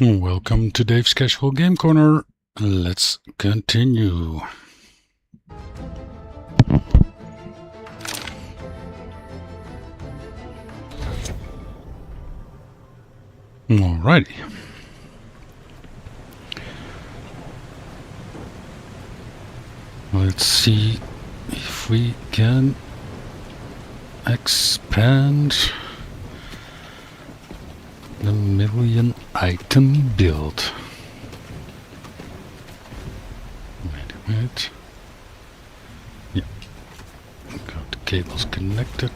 Welcome to Dave's Casual Game Corner. Let's continue. Alrighty. Let's see if we can expand the million item build. Wait a minute. Yeah. Got the cables connected.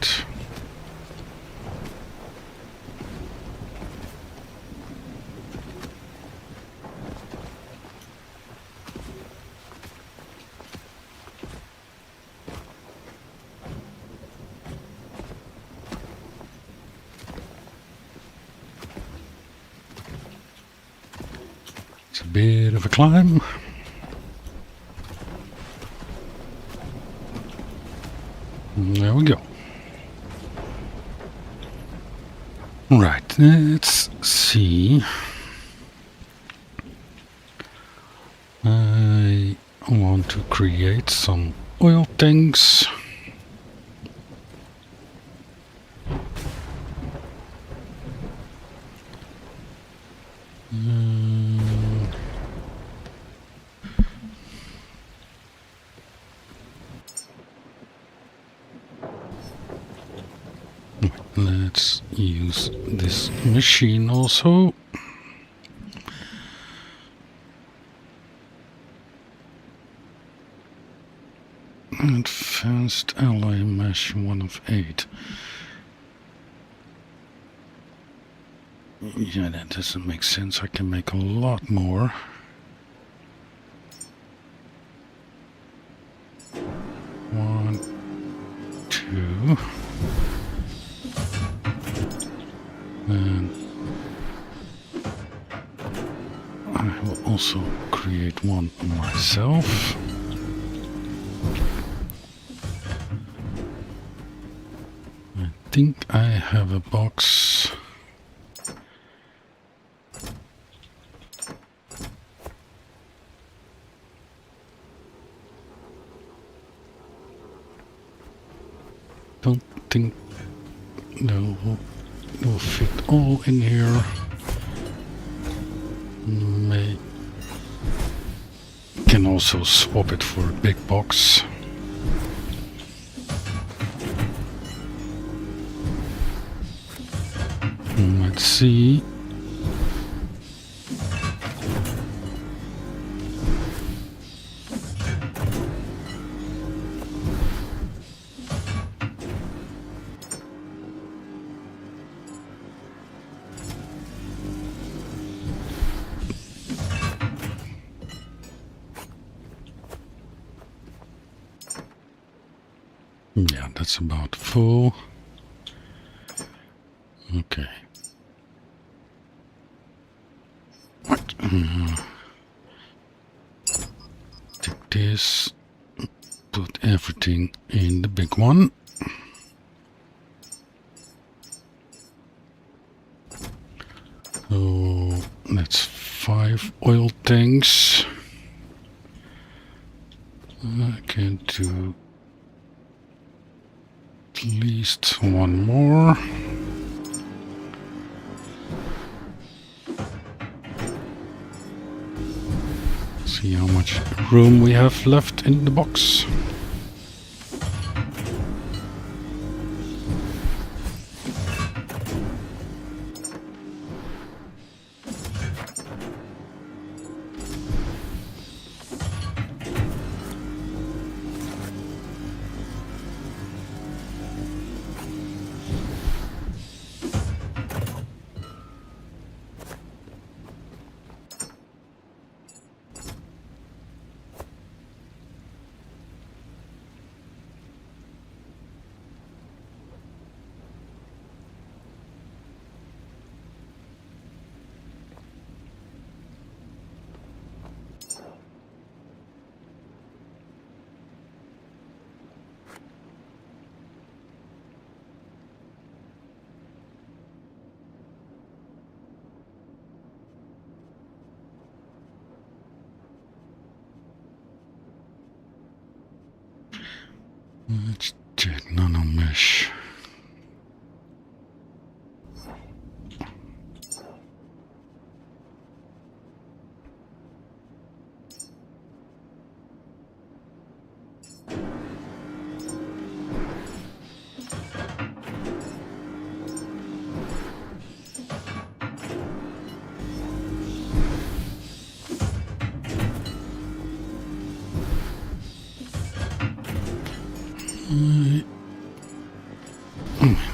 It's a bit of a climb. There we go. Right, let's see. I want to create some oil tanks. Let's use this machine also. Advanced alloy mesh 1 of 8. Yeah, that doesn't make sense. I can make a lot more. One, two. And I will also create one myself. I think I have a box. Don't think will fit all in here. Can also swap it for a big box. Let's see. Yeah, that's about full. Okay. What? Take this, put everything in the big one. So that's 5 oil tanks. I can do at least one more. See how much room we have left in the box. Let's check nano mesh.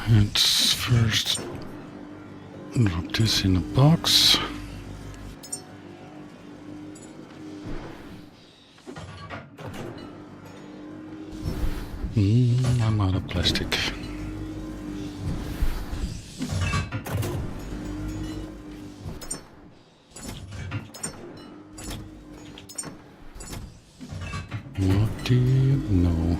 Let's first drop this in a box. I'm out of plastic. What do you know?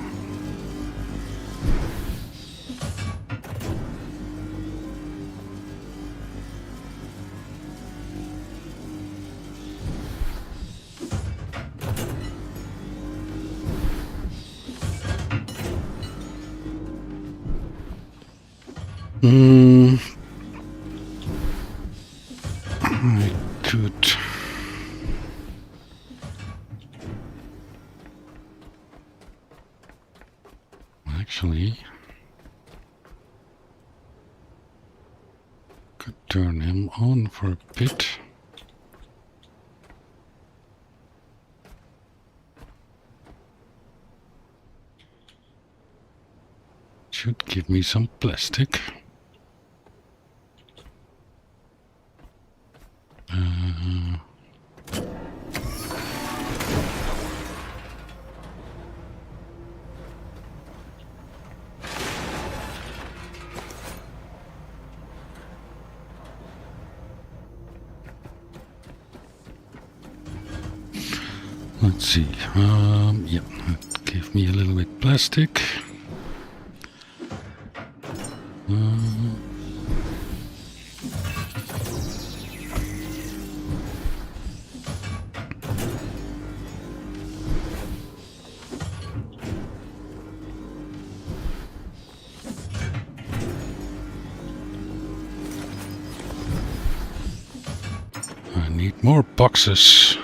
I could actually turn him on for a bit. Should give me some plastic. Let's see. Yeah, that gave me a little bit plastic. I need more boxes.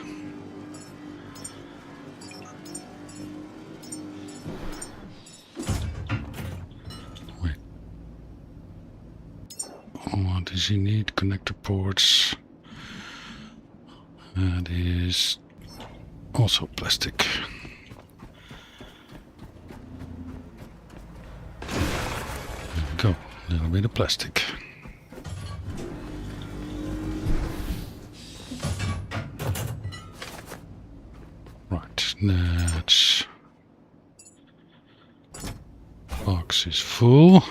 Wait. What does he need? Connector ports. That is also plastic. There we go. A little bit of plastic. That box is full.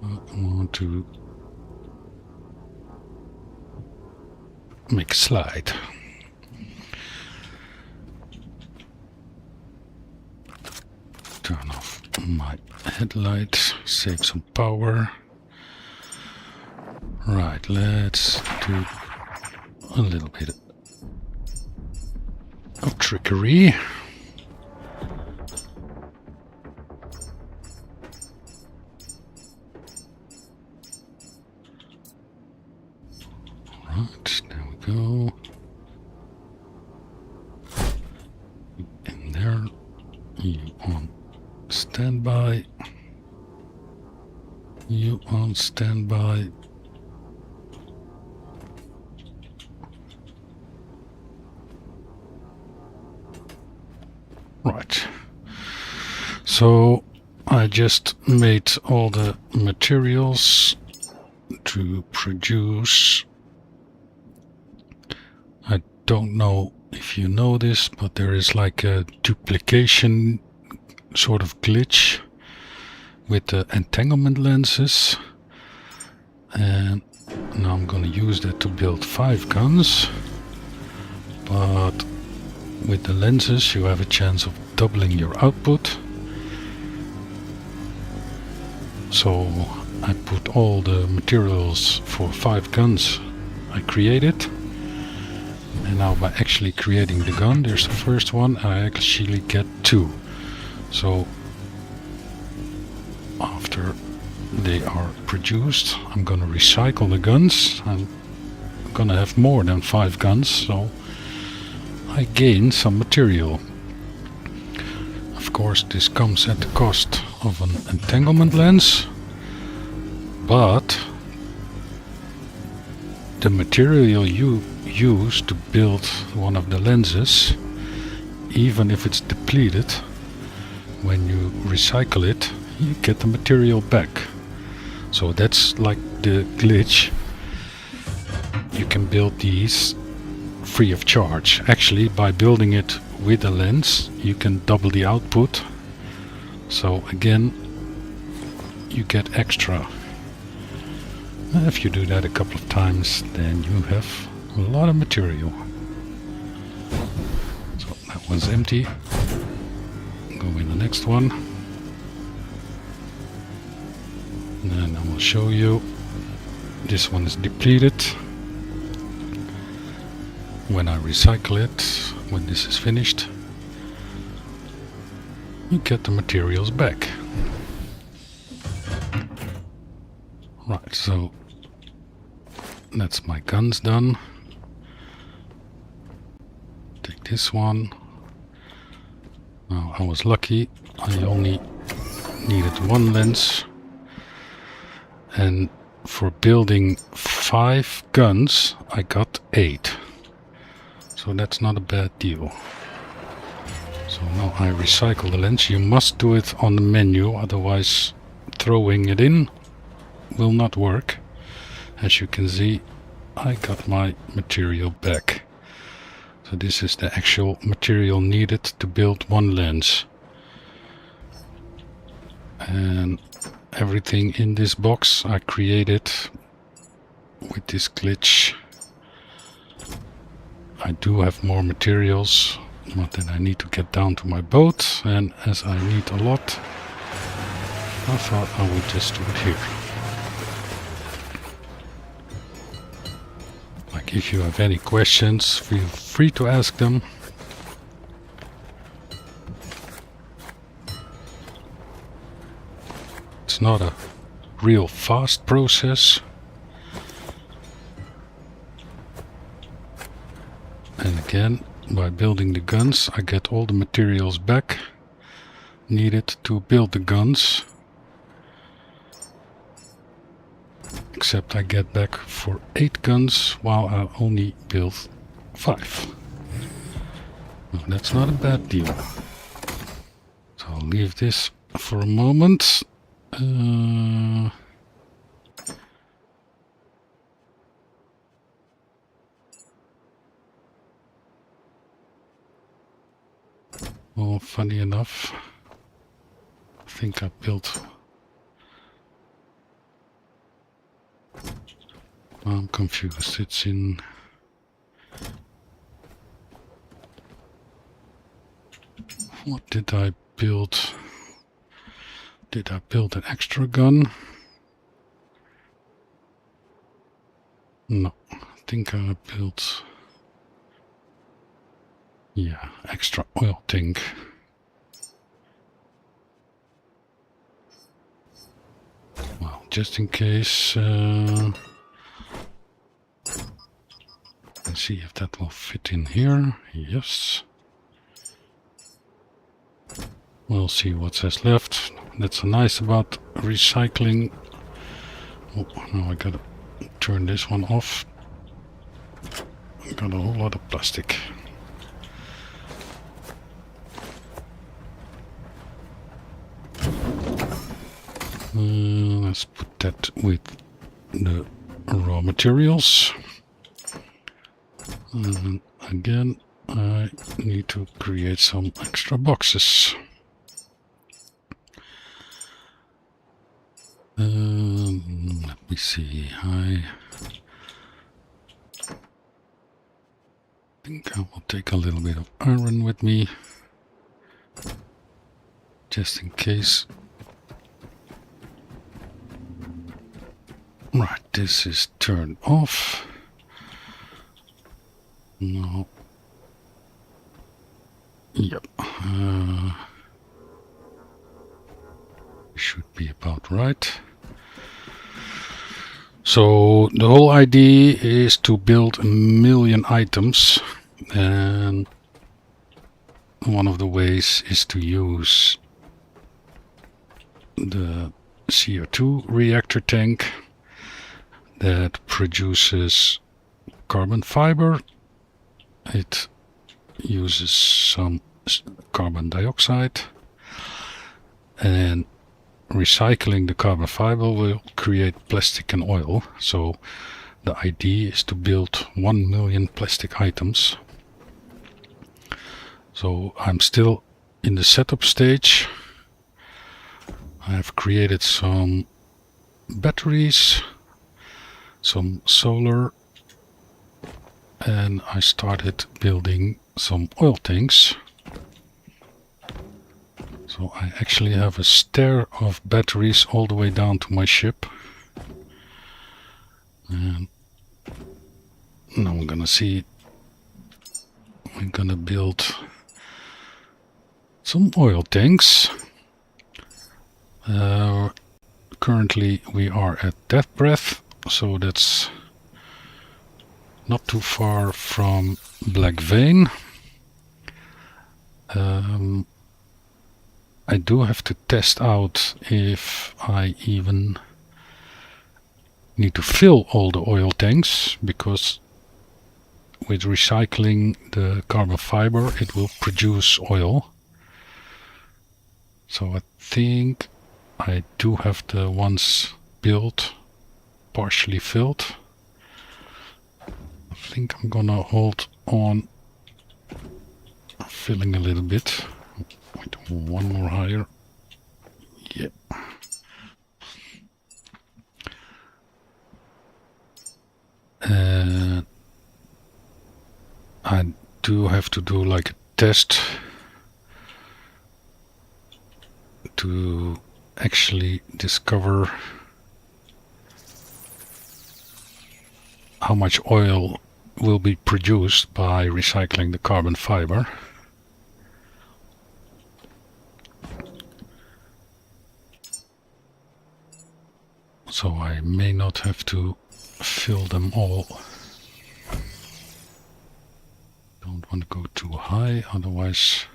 I want to make a slide. Turn off my headlight, save some power. Right, let's do a little bit of trickery. Right, there we go. In there, you on standby. You on standby. Right, so I just made all the materials to produce. I don't know if you know this, but there is like a duplication sort of glitch with the entanglement lenses, and now I'm gonna use that to build 5 guns, but with the lenses you have a chance of doubling your output. So I put all the materials for 5 guns I created, And now by actually creating the gun, there's the first one, I actually get 2. So after they are produced, I'm gonna recycle the guns. I'm gonna have more than 5 guns, so I gain some material. Of course, this comes at the cost of an entanglement lens, but the material you use to build one of the lenses, even if it's depleted, when you recycle it, you get the material back. So that's like the glitch. You can build these free of charge. Actually, by building it with a lens, you can double the output. So again, you get extra. If you do that a couple of times, then you have a lot of material. So that one's empty. Go in the next one. And then I will show you. This one is depleted. When I recycle it, when this is finished, you get the materials back. Right, so that's my guns done. Take this one. Now I was lucky, I only needed 1 lens, and for building 5 guns I got 8. So that's not a bad deal. So now I recycle the lens. You must do it on the menu, otherwise throwing it in will not work. As you can see, I got my material back. So this is the actual material needed to build 1 lens. And everything in this box I created with this glitch. I do have more materials, but then I need to get down to my boat, and as I need a lot, I thought I would just do it here. Like, if you have any questions, feel free to ask them. It's not a real fast process. And again, by building the guns, I get all the materials back needed to build the guns. Except I get back for 8 guns, while I only built 5. Well, that's not a bad deal. So I'll leave this for a moment. Well, funny enough, I think I built... I'm confused. It's in... What did I build? Did I build an extra gun? No, I think I built... Yeah, extra oil tank. Well, just in case... let's see if that will fit in here. Yes. We'll see what says left. That's nice about recycling. Oh, now I gotta turn this one off. I got a whole lot of plastic. Let's put that with the raw materials. And again, I need to create some extra boxes. Let me see. I think I will take a little bit of iron with me, just in case. Right, this is turned off. No. Yep. Should be about right. So the whole idea is to build 1,000,000 items, and one of the ways is to use the CO2 reactor tank that produces carbon fiber. It uses some carbon dioxide, and recycling the carbon fiber will create plastic and oil. So the idea is to build 1,000,000 plastic items. So I'm still in the setup stage. I have created some batteries, some solar, and I started building some oil tanks. So I actually have a stair of batteries all the way down to my ship. And now I'm gonna see, I'm gonna build some oil tanks. Currently we are at Death Breath, so that's not too far from Black Vein. I do have to test out if I even need to fill all the oil tanks, because with recycling the carbon fiber it will produce oil. So I think I do have the ones built, partially filled. I think I'm gonna hold on filling a little bit. Wait, one more higher. Yeah. I do have to do like a test to actually discover how much oil will be produced by recycling the carbon fiber. So I may not have to fill them all. Don't want to go too high, otherwise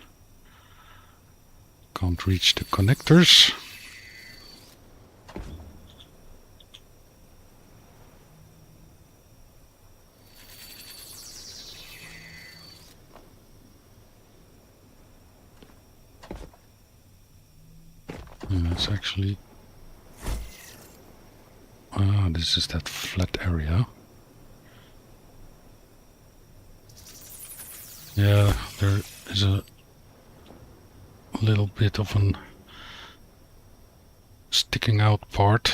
can't reach the connectors. And it's actually, this is that flat area. Yeah, there is a little bit of an sticking out part.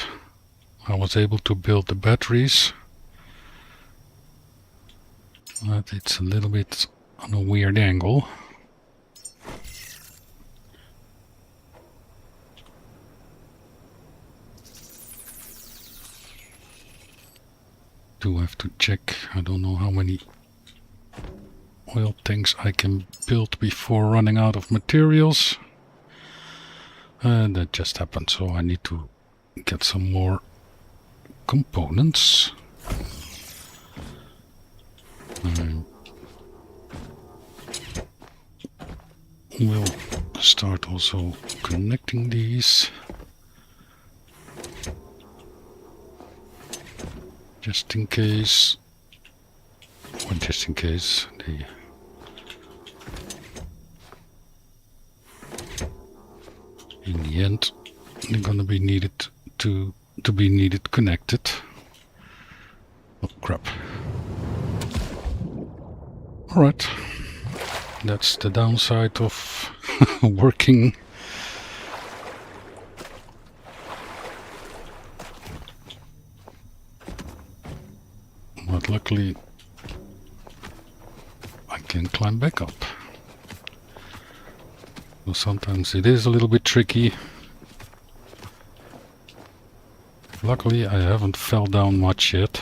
I was able to build the batteries, but it's a little bit on a weird angle. Do have to check, I don't know how many oil tanks I can build before running out of materials. And that just happened, so I need to get some more components. We'll start also connecting these. Just in case, or just in case in the end they're gonna be needed to be needed connected. Oh crap. Alright, that's the downside of working. But luckily I can climb back up. So sometimes it is a little bit tricky. Luckily I haven't fell down much yet.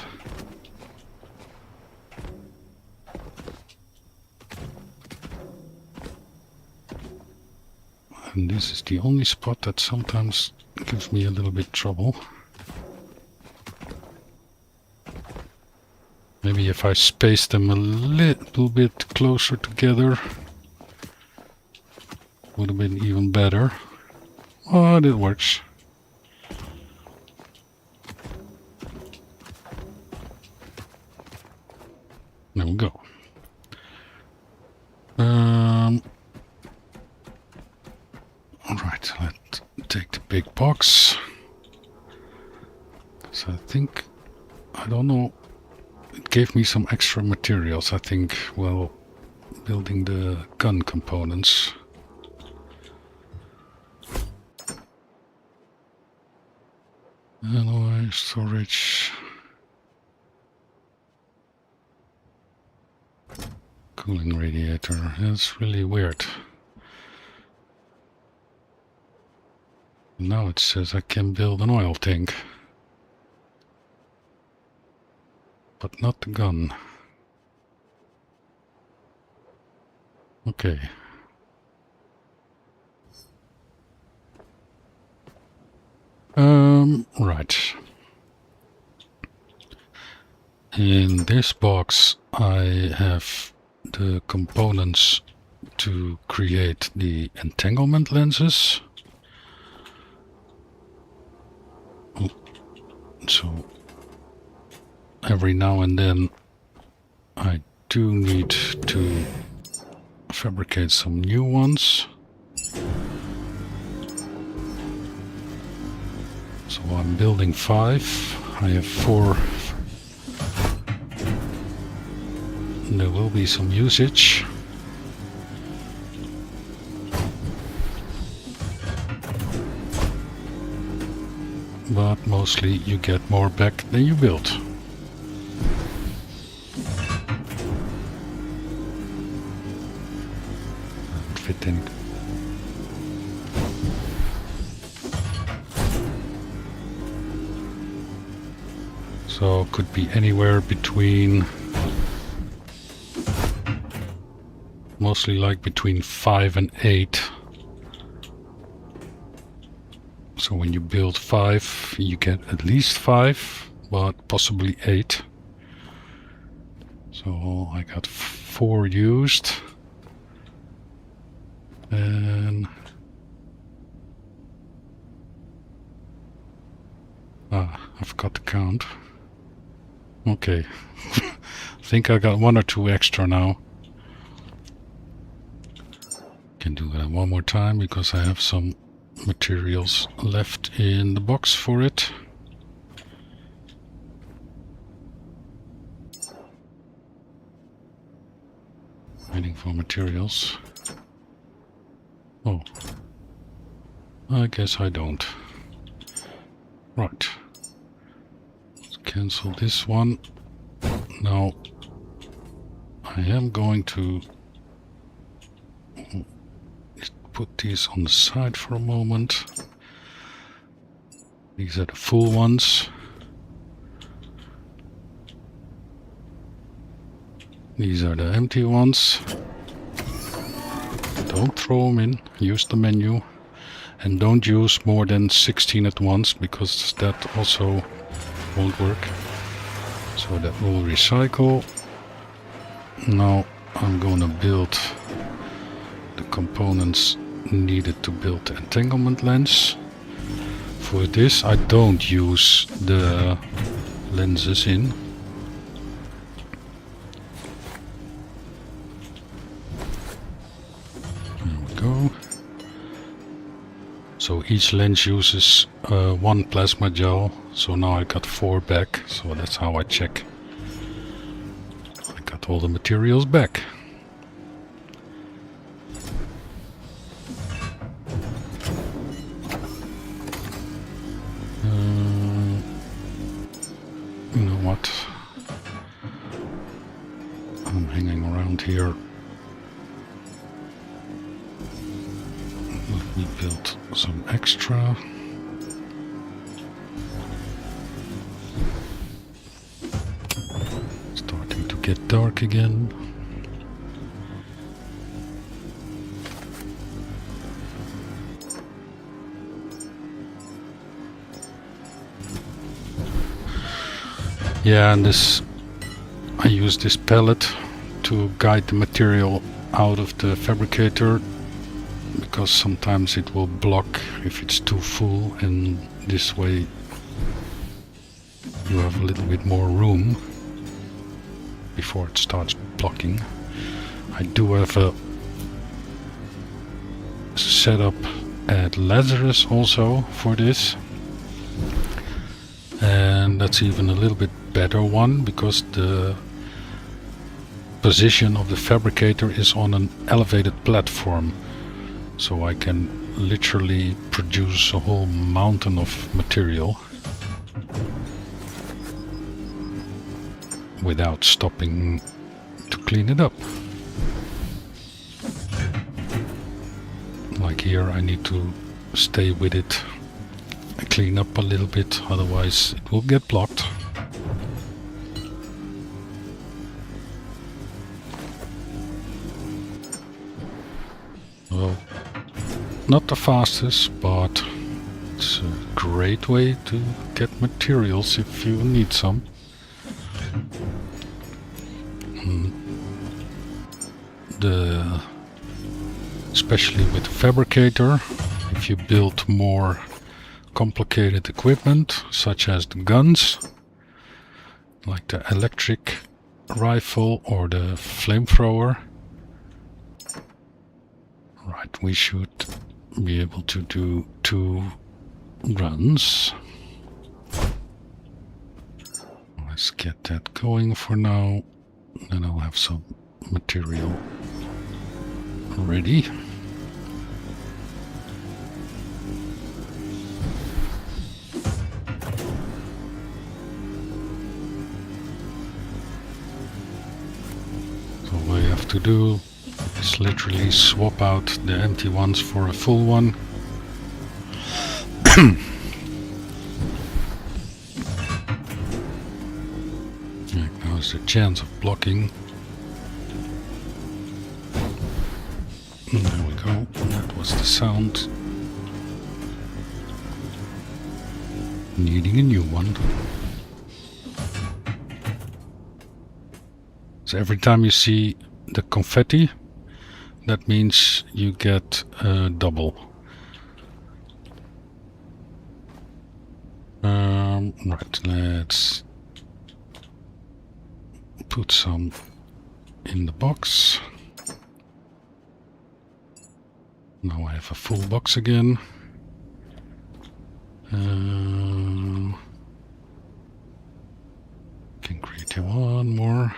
And this is the only spot that sometimes gives me a little bit trouble. Maybe if I space them a little bit closer together, would have been even better. But it works. There we go. Alright, let's take the big box. So I think, I don't know, it gave me some extra materials, I think, while building the gun components. Alloy, storage. Cooling radiator, that's really weird. Now it says I can build an oil tank. But not the gun. Okay. Right. In this box I have the components to create the entanglement lenses. So every now and then I do need to fabricate some new ones. So I'm building 5. I have 4. There will be some usage. But mostly you get more back than you build. Doesn't fit in. So could be anywhere between, mostly like between 5 and 8. So when you build 5, you get at least 5, but possibly 8. So I got 4 used. And I forgot to count. Okay. I think I got 1 or 2 extra now. Can do that one more time because I have some materials left in the box for it. Waiting for materials. Oh, I guess I don't. Right. Let's cancel this one. Now I am going to put these on the side for a moment. These are the full ones. These are the empty ones. Don't throw them in, use the menu. And don't use more than 16 at once, because that also won't work. So that will recycle. Now I'm gonna build the components needed to build the entanglement lens. For this I don't use the lenses in. There we go. So each lens uses 1 plasma gel, so now I got 4 back, so that's how I check. I got all the materials back. You know what? I'm hanging around here. Let me build some extra. Starting to get dark again. Yeah, and I use this pallet to guide the material out of the fabricator, because sometimes it will block if it's too full, and this way you have a little bit more room before it starts blocking. I do have a setup at Lazarus also for this, and that's even a little bit better one, because the position of the fabricator is on an elevated platform, so I can literally produce a whole mountain of material without stopping to clean it up. Like here, I need to stay with it and clean up a little bit, otherwise it will get blocked. Well, not the fastest, but it's a great way to get materials if you need some. Especially with the fabricator, if you build more complicated equipment, such as the guns, like the electric rifle or the flamethrower, right, we should be able to do 2 runs. Let's get that going for now, then I'll have some material ready. So what I have to do is literally swap out the empty ones for a full one. Now is the chance of blocking. There we go, that was the sound. Needing a new one. So every time you see the confetti, that means you get a double. Right, let's put some in the box. Now I have a full box again. Can create one more.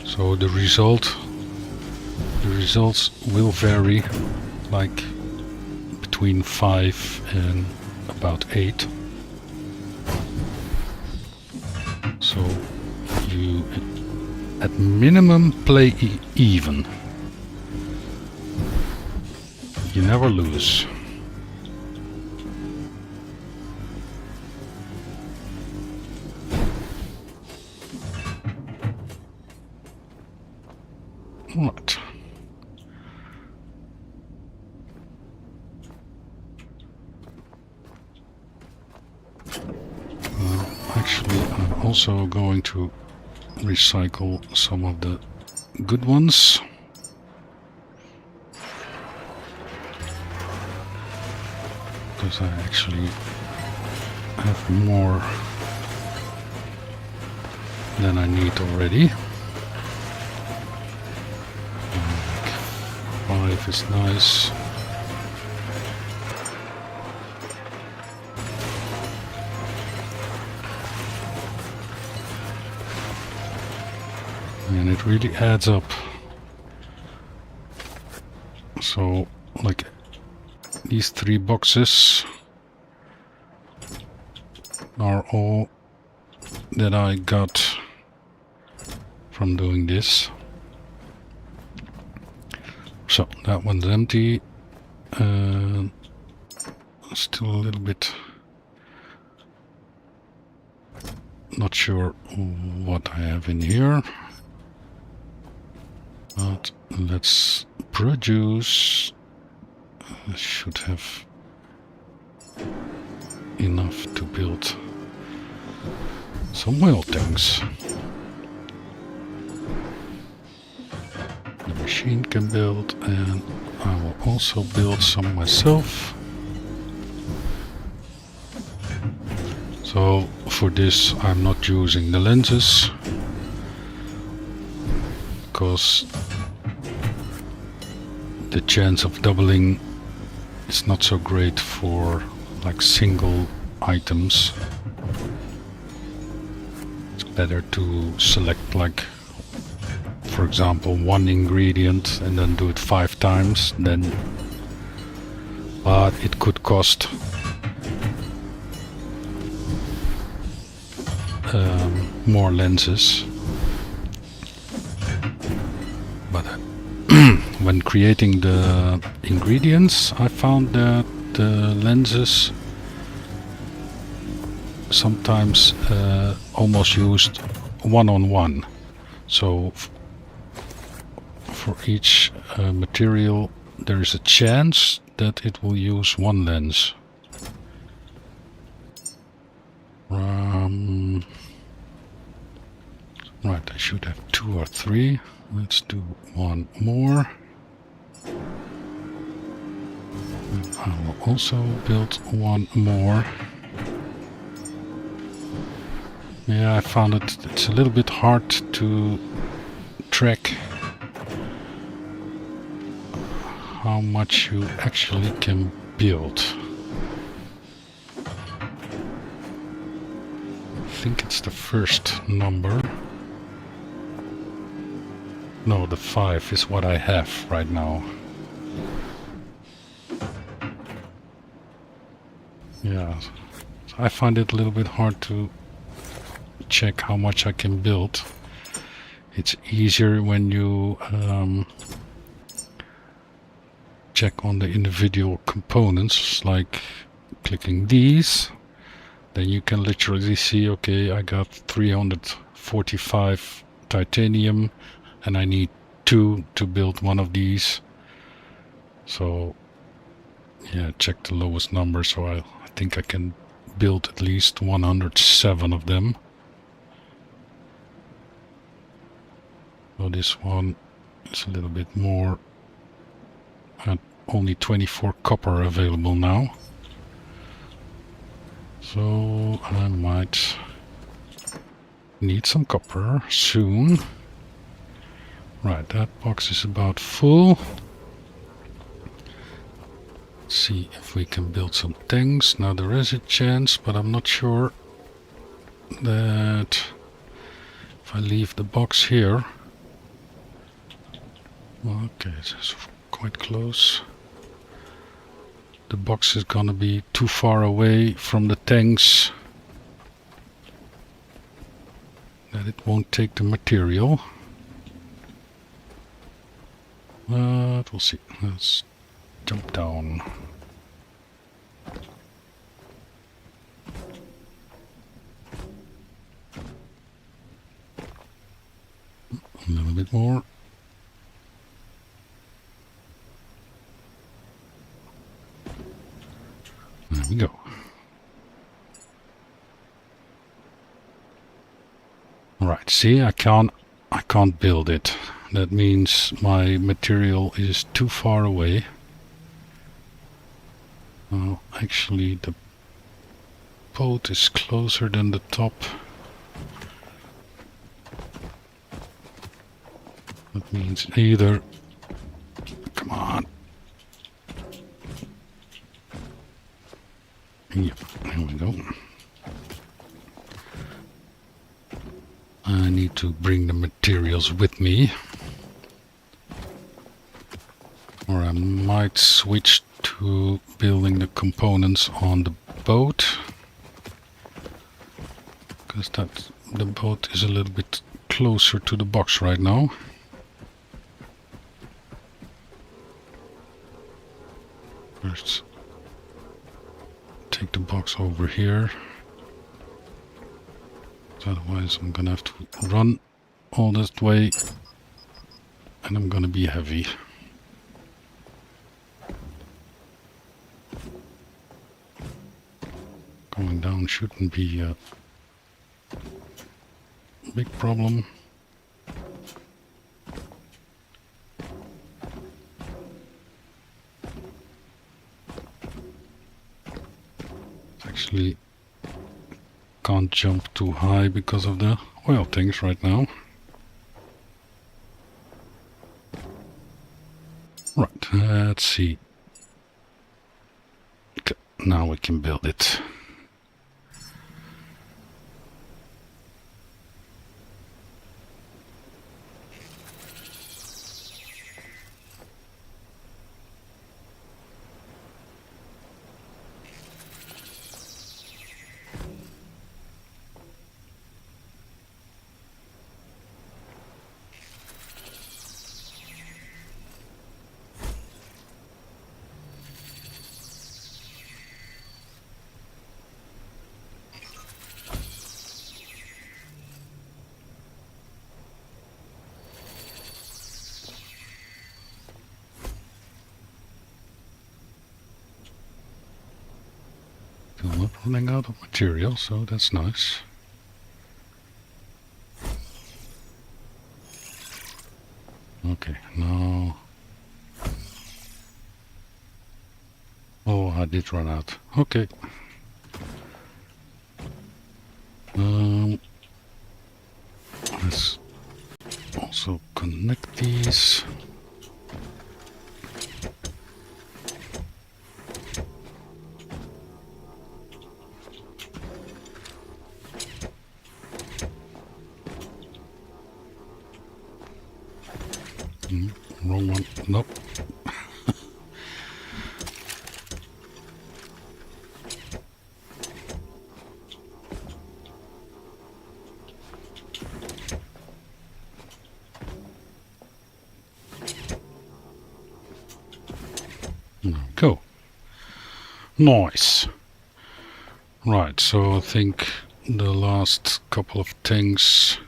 So the results will vary, like between 5 and about 8. So you at minimum play even. You never lose. Right. Actually, I'm also going to recycle some of the good ones. Because I actually have more than I need already. 5 is nice. And it really adds up. So, like, these 3 boxes are all that I got from doing this. So that one's empty. Still a little bit Not sure what I have in here. But let's produce. I should have enough to build some oil tanks. The machine can build, and I will also build some myself. So for this I'm not using the lenses, because the chance of doubling is not so great for like single items. It's better to select, like, for example, one ingredient and then do it 5 times, then, but it could cost more lenses. But when creating the ingredients, I found that the lenses sometimes almost used one-on-one. So for each material there is a chance that it will use one lens. Right, I should have 2 or 3. Let's do one more. And I will also build one more. Yeah, I found it's a little bit hard to track how much you actually can build. I think it's the first number. No, the 5 is what I have right now. Yeah, I find it a little bit hard to check how much I can build. It's easier when you check on the individual components, like clicking these. Then you can literally see, okay, I got 345 titanium and I need 2 to build one of these. So yeah, check the lowest number, so I think I can build at least 107 of them. So this one is a little bit more, and only 24 copper available now. So I might need some copper soon. Right, that box is about full. Let's see if we can build some tanks. Now there is a chance, but I'm not sure that if I leave the box here. Okay, it's quite close. The box is gonna be too far away from the tanks that it won't take the material. But we'll see. Let's jump down. A little bit more. There we go. Right, see, I can't build it. That means my material is too far away. Well, actually the boat is closer than the top. That means either... Come on. Yep, there we go. I need to bring the materials with me. Or I might switch to building the components on the boat. Because the boat is a little bit closer to the box right now. First, take the box over here. otherwise I'm gonna have to run all this way and I'm gonna be heavy. Going down shouldn't be a big problem. Actually can't jump too high because of the oil tanks right now. Right, let's see. Okay, now we can build it. Still not running out of material, so that's nice. Okay, now... Oh, I did run out. Okay. Let's also connect these. Wrong one. Nope. Go. Nice. Right, so I think the last couple of things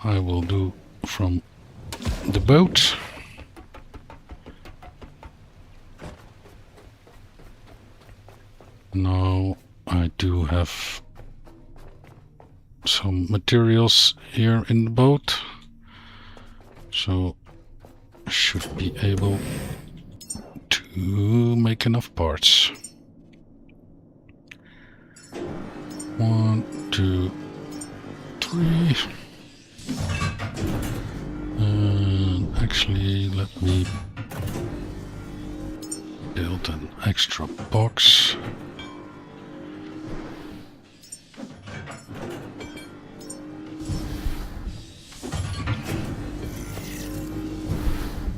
I will do from the boat. Now I do have some materials here in the boat, so I should be able to make enough parts. 1, 2, 3. And actually, let me build an extra box.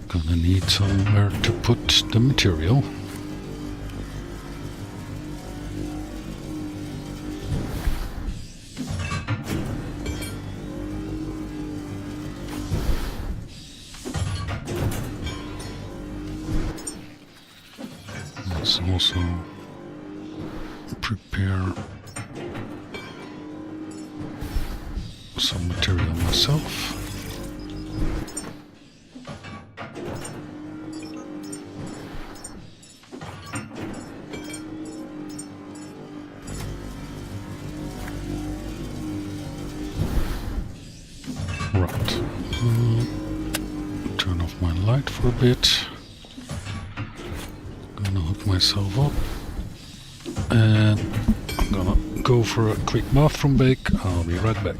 Gonna need somewhere to put the material. Let's also prepare some material myself. Right. Turn off my light for a bit. Gonna hook myself up. And I'm gonna go for a quick bathroom break. I'll be right back.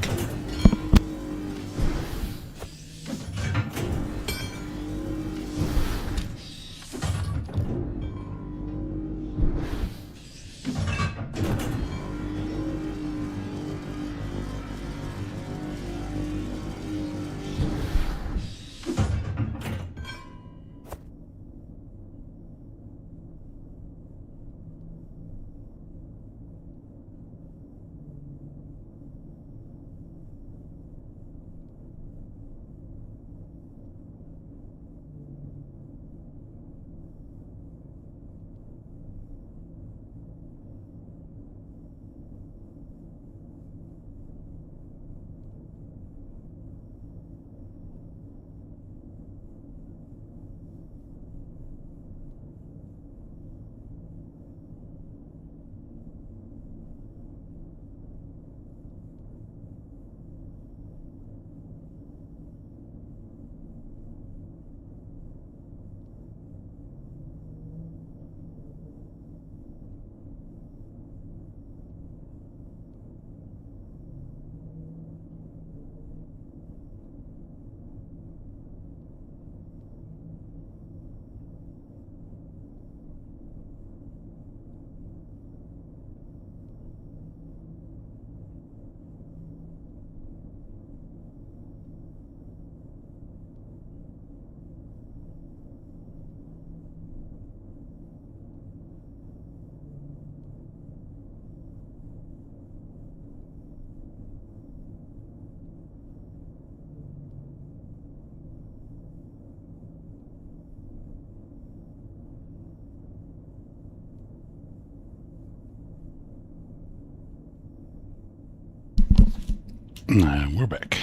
And we're back.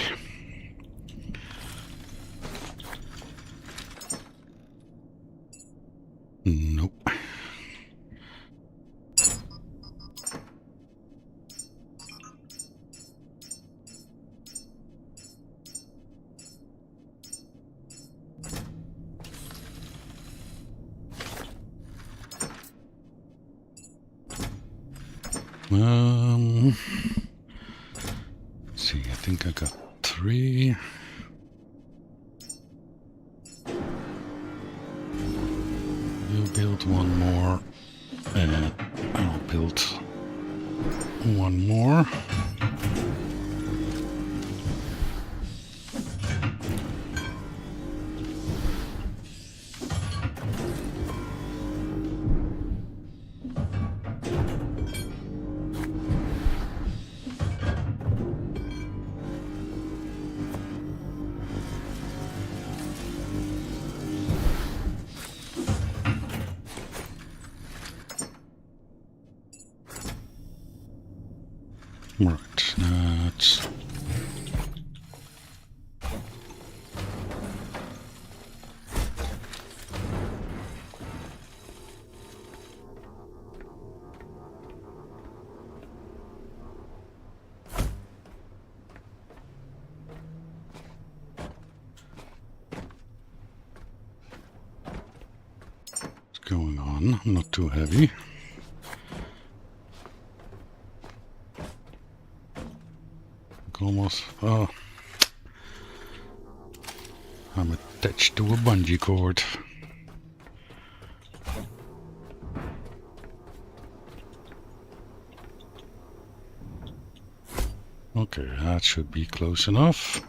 Nope. See, I think I got 3. You build one more, and I'll build one more. Right, that's... what's going on? Not too heavy. Almost. Oh, I'm attached to a bungee cord. Okay, that should be close enough.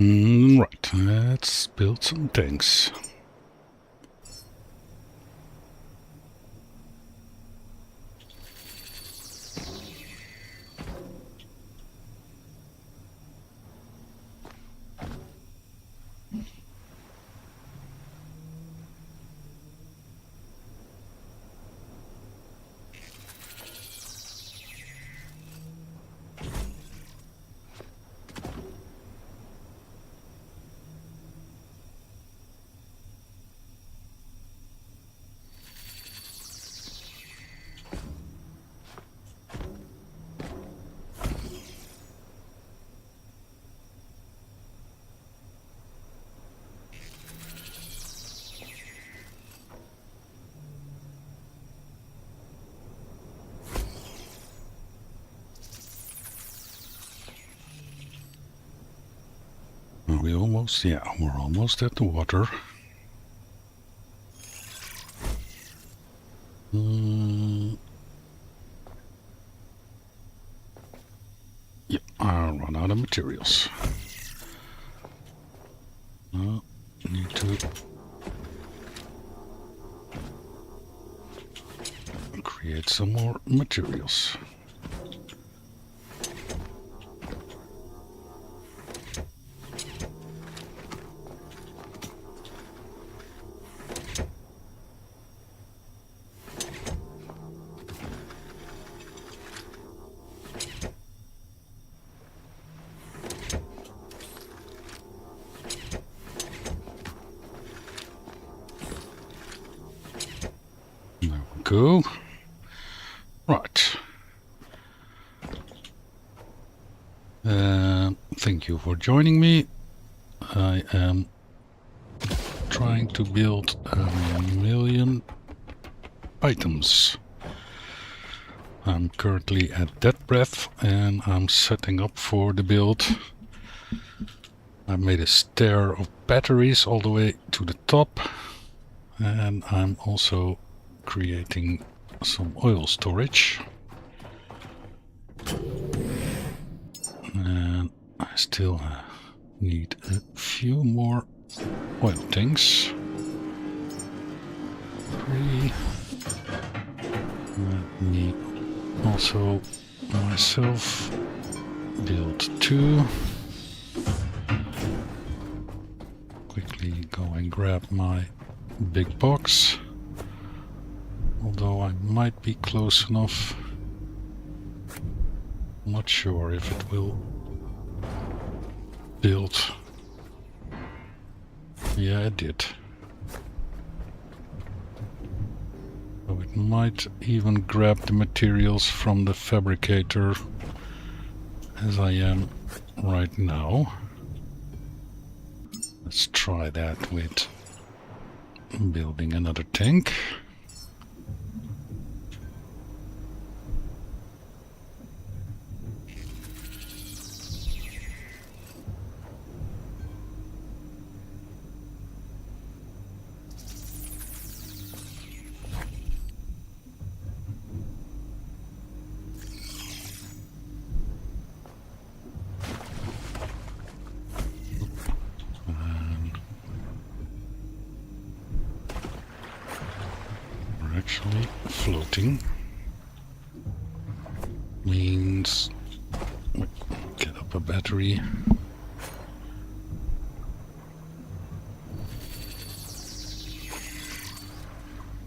Right, let's build some tanks. We almost, yeah, we're almost at the water. Yeah, I'll run out of materials. Need to create some more materials. Go. Right. Thank you for joining me. I am trying to build 1,000,000 items. I'm currently at that breadth and I'm setting up for the build. I made a stair of batteries all the way to the top, and I'm also creating some oil storage. And I still need a few more oil tanks. 3. Let me also myself build 2. Quickly go and grab my big box. Although I might be close enough. Not sure if it will build. Yeah, it did. So it might even grab the materials from the fabricator as I am right now. Let's try that with building another tank. Actually floating means get up a battery.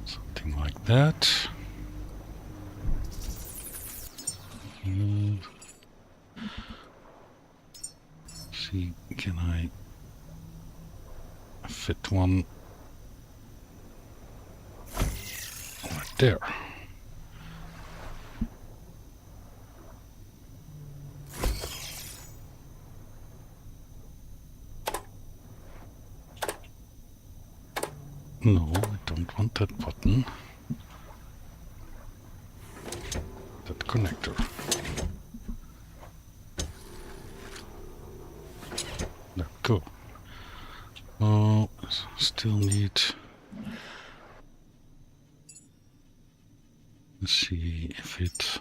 Something like that. See, can I fit one right there? No, I don't want that button. That connector. There we go. Oh, still need... Let's see if it...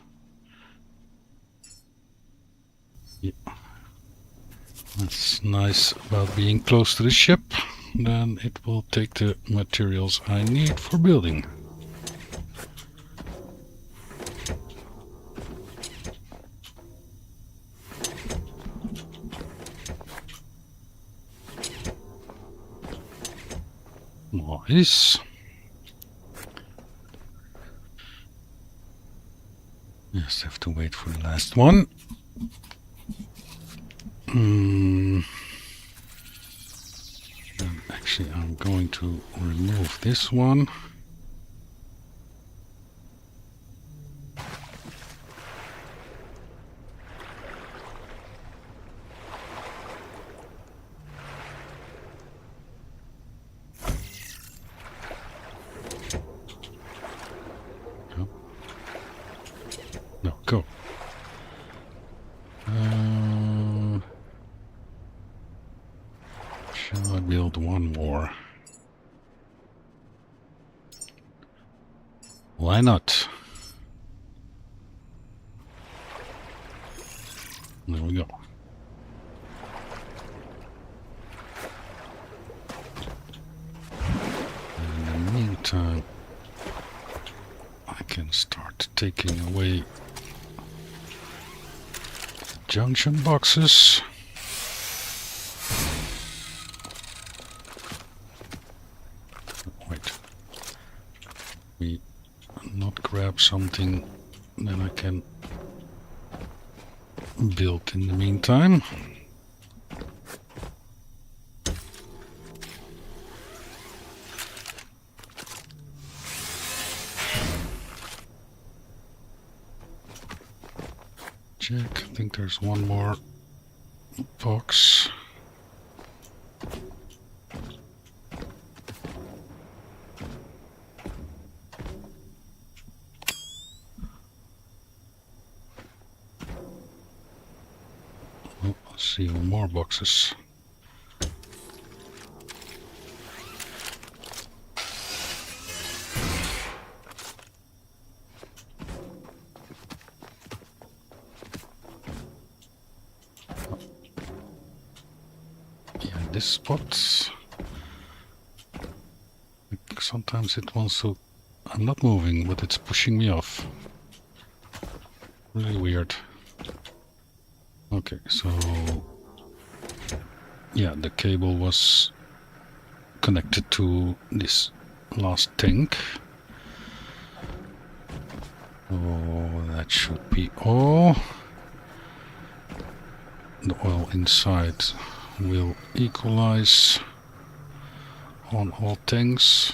Yeah. That's nice about being close to the ship. Then it will take the materials I need for building. Nice. Just have to wait for the last one. Actually, I'm going to remove this one. No, go. Shall I build one more? Why not? There we go. In the meantime, I can start taking away junction boxes. Wait. We not grab something that I can build in the meantime. Check. I think there's one more box. Oh, let's see, more boxes. This spot. sometimes it wants to... I'm not moving, but it's pushing me off. Really weird. Okay, so... yeah, the cable was connected to this last tank. Oh, that should be all. The oil inside will equalize on all tanks.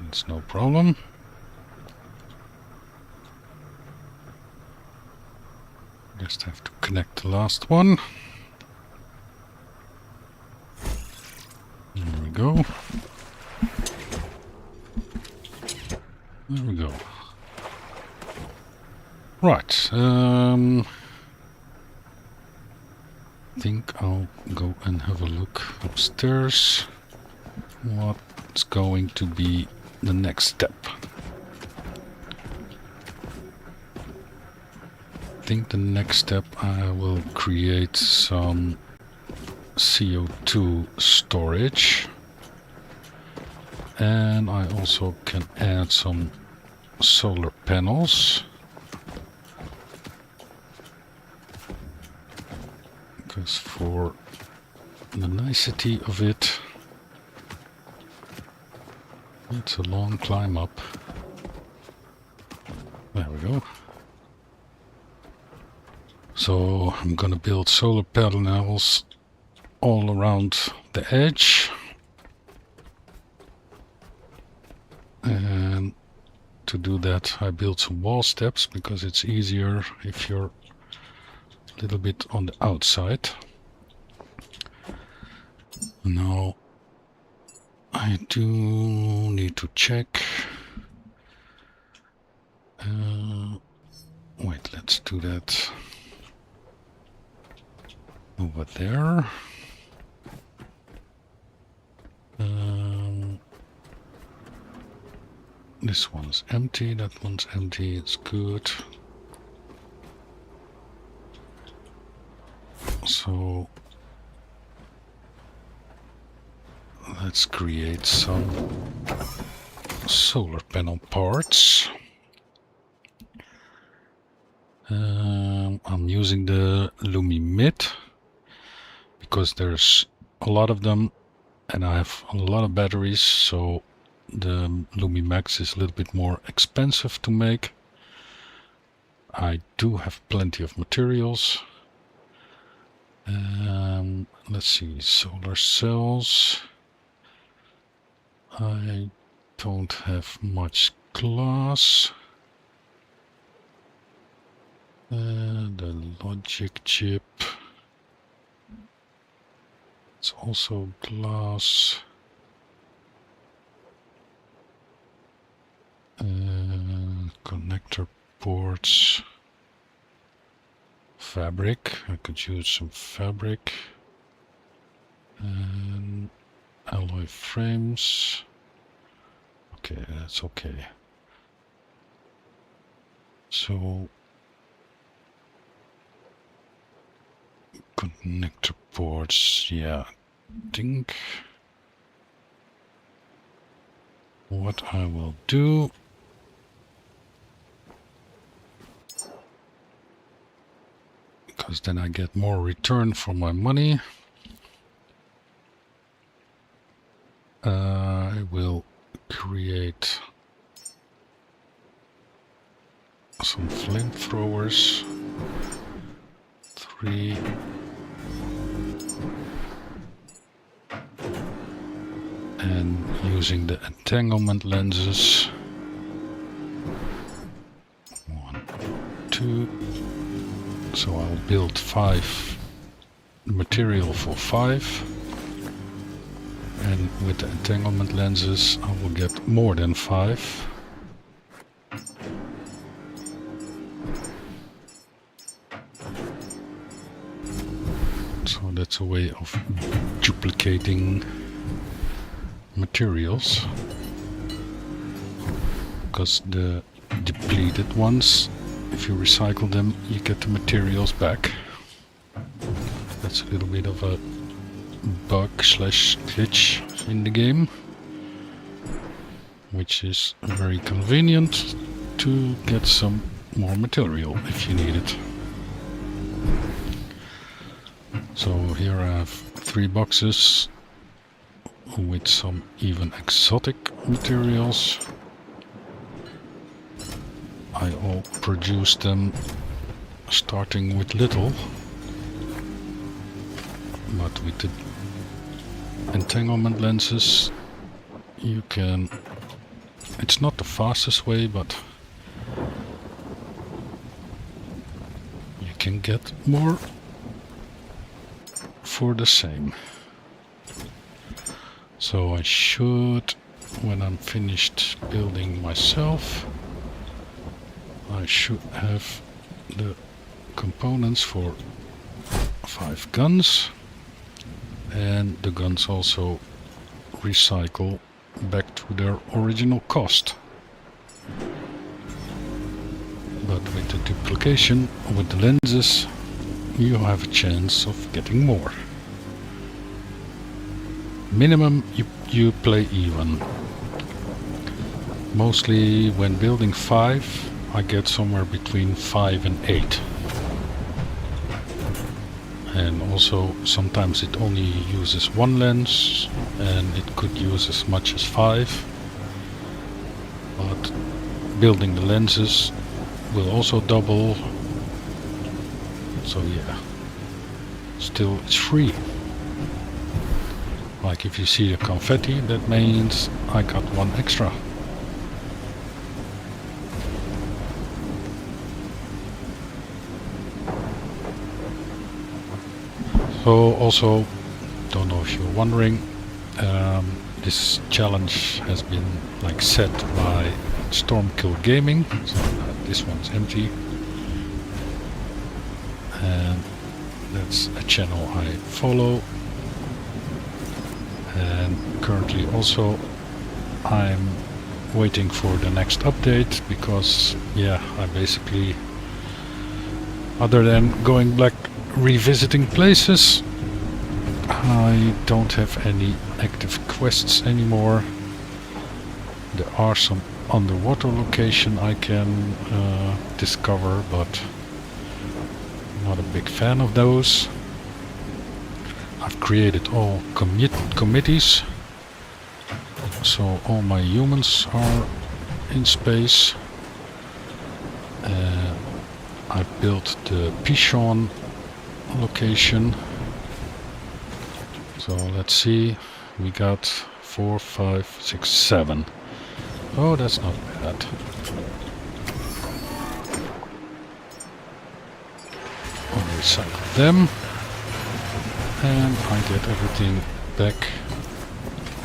It's no problem. Just have to connect the last one. There we go. There we go. Right. I think I'll go and have a look upstairs. What's going to be the next step? I think the next step I will create some CO2 storage, and I also can add some solar panels, because for the nicety of it, it's a long climb up. There we go. So I'm gonna build solar panels all around the edge, and to do that I built some wall steps because it's easier if you're a little bit on the outside. Now I do need to check. Wait, let's do that over there. This one's empty, that one's empty, it's good. So let's create some solar panel parts. I'm using the Lumi Mid because there's a lot of them and I have a lot of batteries, so the Lumi Max is a little bit more expensive to make. I do have plenty of materials. Let's see, solar cells. I don't have much glass. The logic chip. It's also glass. Connector ports. Fabric. I could use some fabric. And alloy frames. Okay, that's okay. So connector ports, yeah, I think what I will do, because then I get more return for my money, I will create some flamethrowers. 3. And using the entanglement lenses. 1, 2. So I'll build 5 material for 5. And with the entanglement lenses I will get more than 5. So that's a way of duplicating materials, because the depleted ones, if you recycle them, you get the materials back. That's a little bit of a bug slash glitch in the game. which is very convenient to get some more material if you need it. So here I have 3 boxes with some even exotic materials. I all produce them starting with little, but with the entanglement lenses you can, it's not the fastest way, but you can get more for the same. So I should, when I'm finished building myself, I should have the components for 5 guns, and the guns also recycle back to their original cost. But with the duplication, with the lenses, you have a chance of getting more. Minimum you play even. Mostly when building 5, I get somewhere between 5 and 8. And also sometimes it only uses 1 lens, and it could use as much as 5. But building the lenses will also double. So yeah, still it's free. Like if you see the confetti, that means I got 1 extra. So also, don't know if you're wondering, this challenge has been like set by StormkilGaming, so this one's empty, and that's a channel I follow. And currently also I'm waiting for the next update, because yeah, I basically, other than going back revisiting places, I don't have any active quests anymore. There are some underwater location I can discover, but I'm not a big fan of those. I've created all committees, so all my humans are in space. I built the Pichon location. So let's see, we got 4, 5, 6, 7. Oh, that's not bad. I'll recycle them, and I get everything back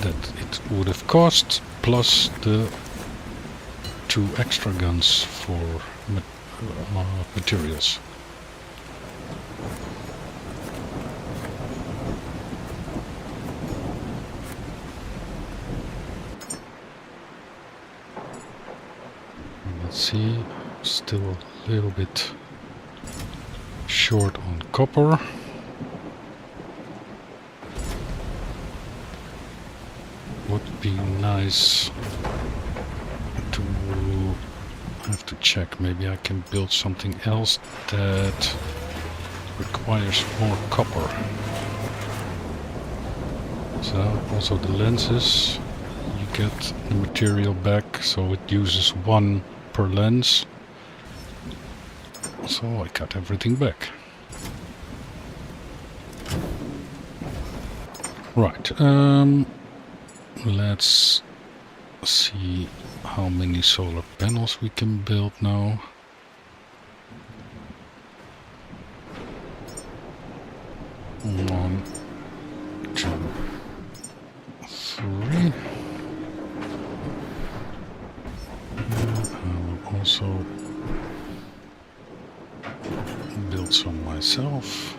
that it would have cost, plus the 2 extra guns for materials. Let's see, still a little bit short on copper. Would be nice to have to check, maybe I can build something else that requires more copper. So also the lenses, you get the material back, so it uses 1 per lens. So I got everything back. Right, let's see how many solar panels we can build now. One, 2, 3. I will also build some myself.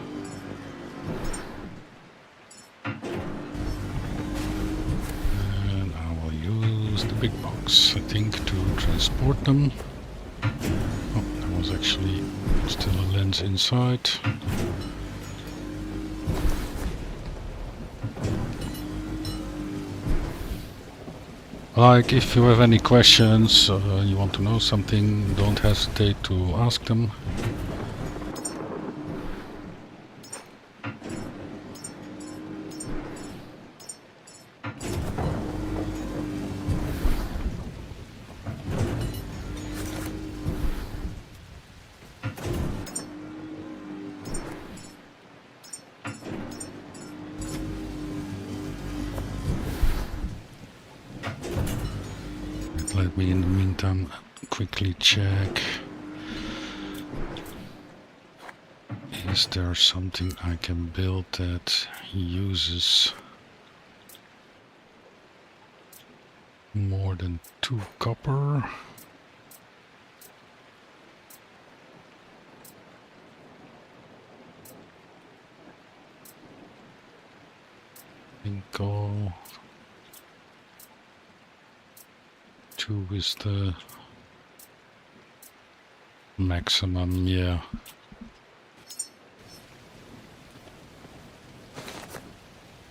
The big box, I think, to transport them. Oh, there was actually still a lens inside. Like, if you have any questions, you want to know something, don't hesitate to ask them. Let me, in the meantime, quickly check. Is there something I can build that uses more than 2 copper? I think all 2 is the maximum, yeah.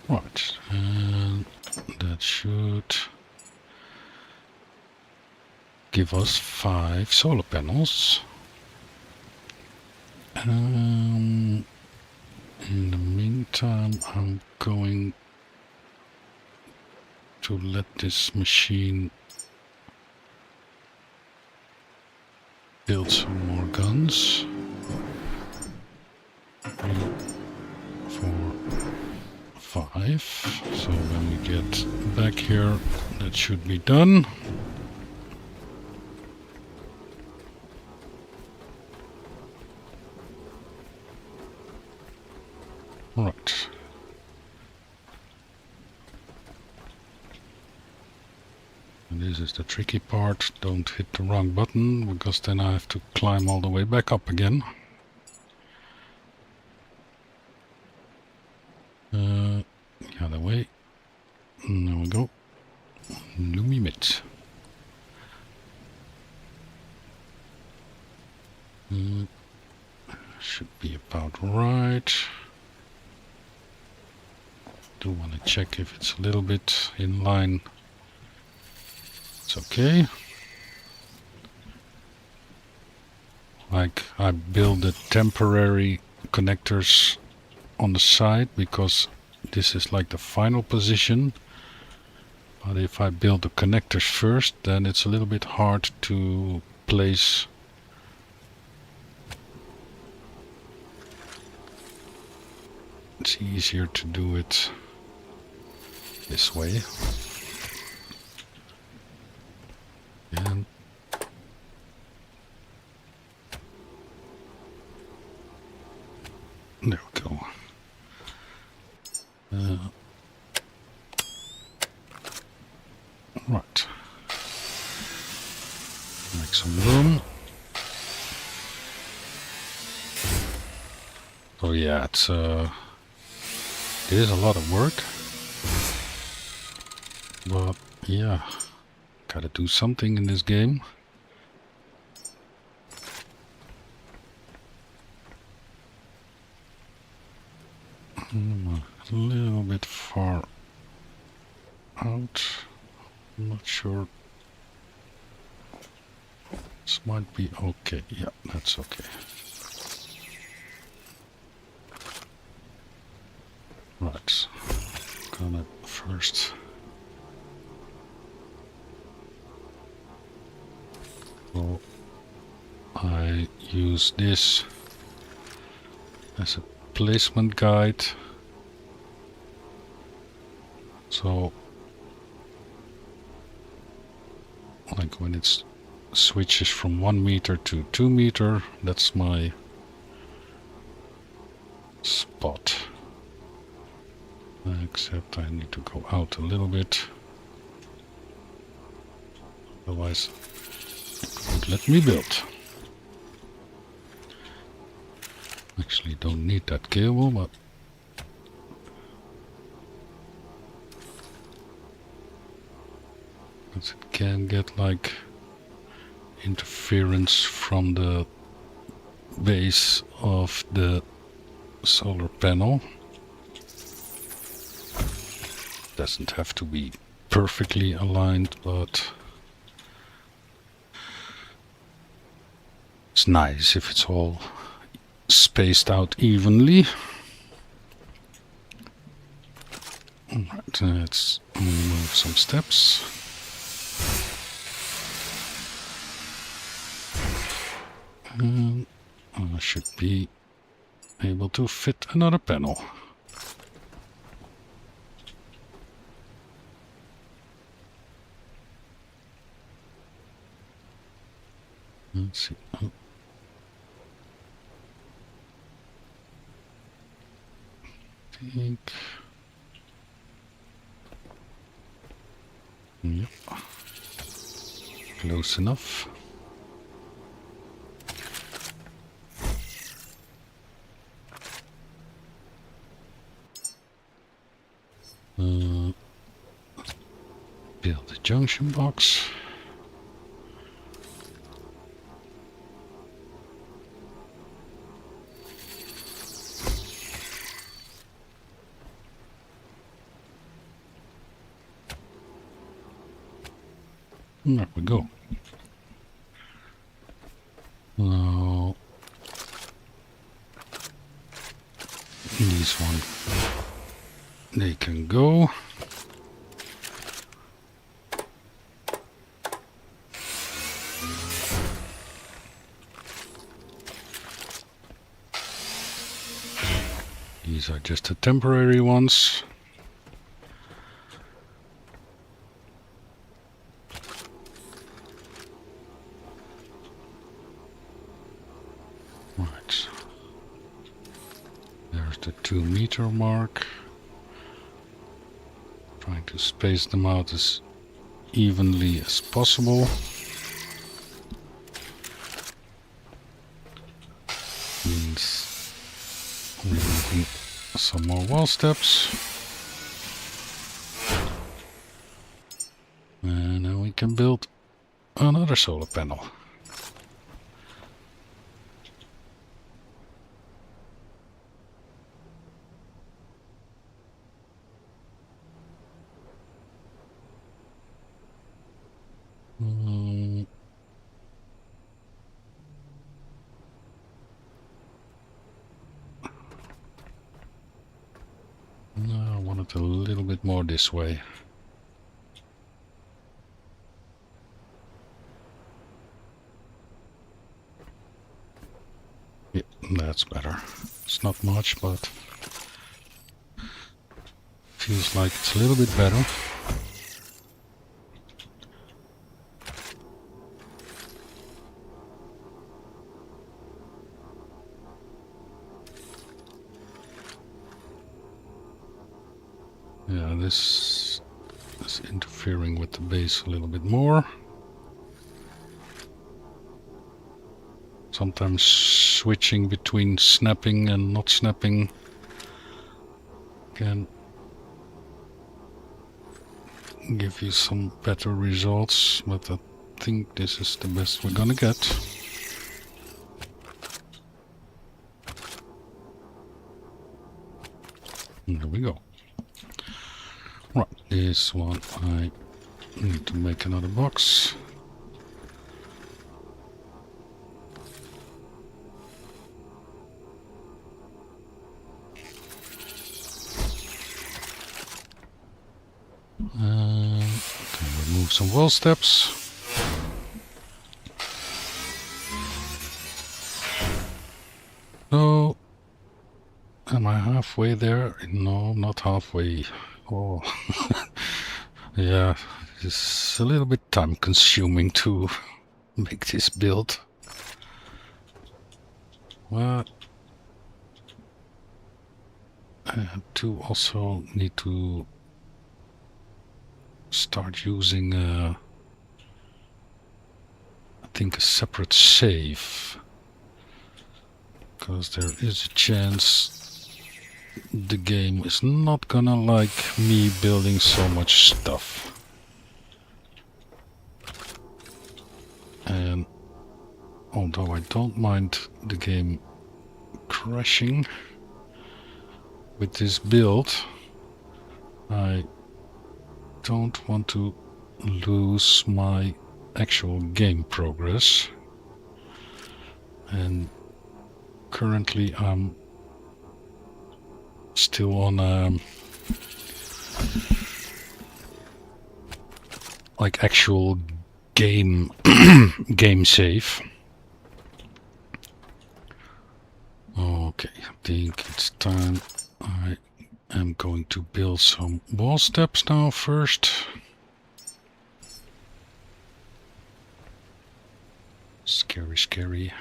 Right, and that should give us 5 solar panels. In the meantime, I'm going to let this machine build some more guns. 3, 4, 5. So when we get back here, that should be done. Right. And this is the tricky part. Don't hit the wrong button, because then I have to climb all the way back up again. The other way. There we go. Lumimit. Should be about right. Do want to check if it's a little bit in line. It's okay. Like, I build the temporary connectors on the side because this is like the final position. But if I build the connectors first, then it's a little bit hard to place. It's easier to do it this way. And there we go. Right. Make some room. So yeah, it is a lot of work. But yeah, gotta do something in this game. A little bit far out. I'm not sure. This might be okay. Yeah, that's okay. Right. Gonna first. So I use this as a placement guide. So like when it switches from 1 meter to 2 meter, that's my spot. Except I need to go out a little bit. Otherwise it won't let me build. Actually don't need that cable, but it can get like interference from the base of the solar panel. Doesn't have to be perfectly aligned, but it's nice if it's all spaced out evenly. Alright, let's move some steps. And I should be able to fit another panel. Let's see. Oh. Think. Yep. Close enough. Build a junction box. There we go. Now, these one, they can go. These are just the temporary ones. Right. There's the 2-meter mark. Trying to space them out as evenly as possible. Means removing some more wall steps. And now we can build another solar panel. No, I want it a little bit more this way. Yeah, that's better. It's not much, but feels like it's a little bit better. Yeah, this is interfering with the base a little bit more. Sometimes switching between snapping and not snapping can give you some better results, but I think this is the best we're gonna get. And there we go. Right, this one I need to make another box. Can remove some wall steps. So, am I halfway there? No, not halfway. Oh, yeah, it's a little bit time consuming to make this build. Well, I do also need to start using I think a separate save, because there is a chance the game is not gonna like me building so much stuff. And although I don't mind the game crashing with this build, I don't want to lose my actual game progress, and currently I'm still on like actual game game save. Okay, I think it's time. I am going to build some wall steps now first. Scary, scary.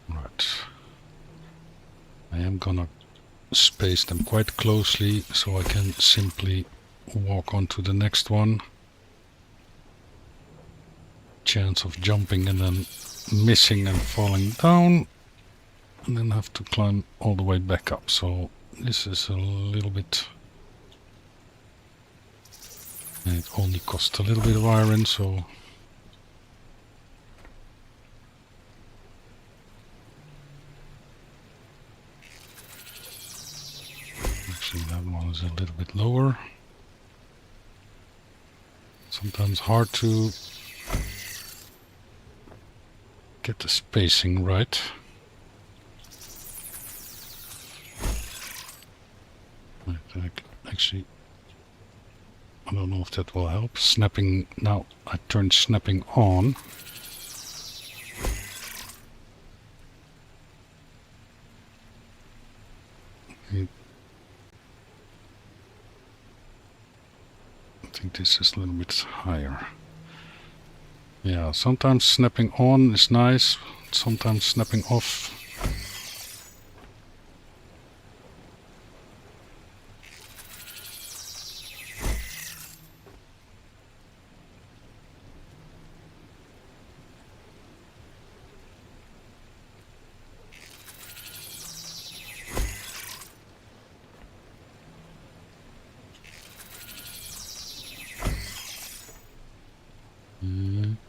Right. I am gonna space them quite closely so I can simply walk on to the next one. Chance of jumping and then missing and falling down, and then have to climb all the way back up. So this is a little bit, and it only costs a little bit of iron, so actually that one is a little bit lower. Sometimes hard to get the spacing right. Actually, I don't know if that will help. Snapping, now I turned snapping on. I think this is a little bit higher. Yeah, sometimes snapping on is nice, sometimes snapping off.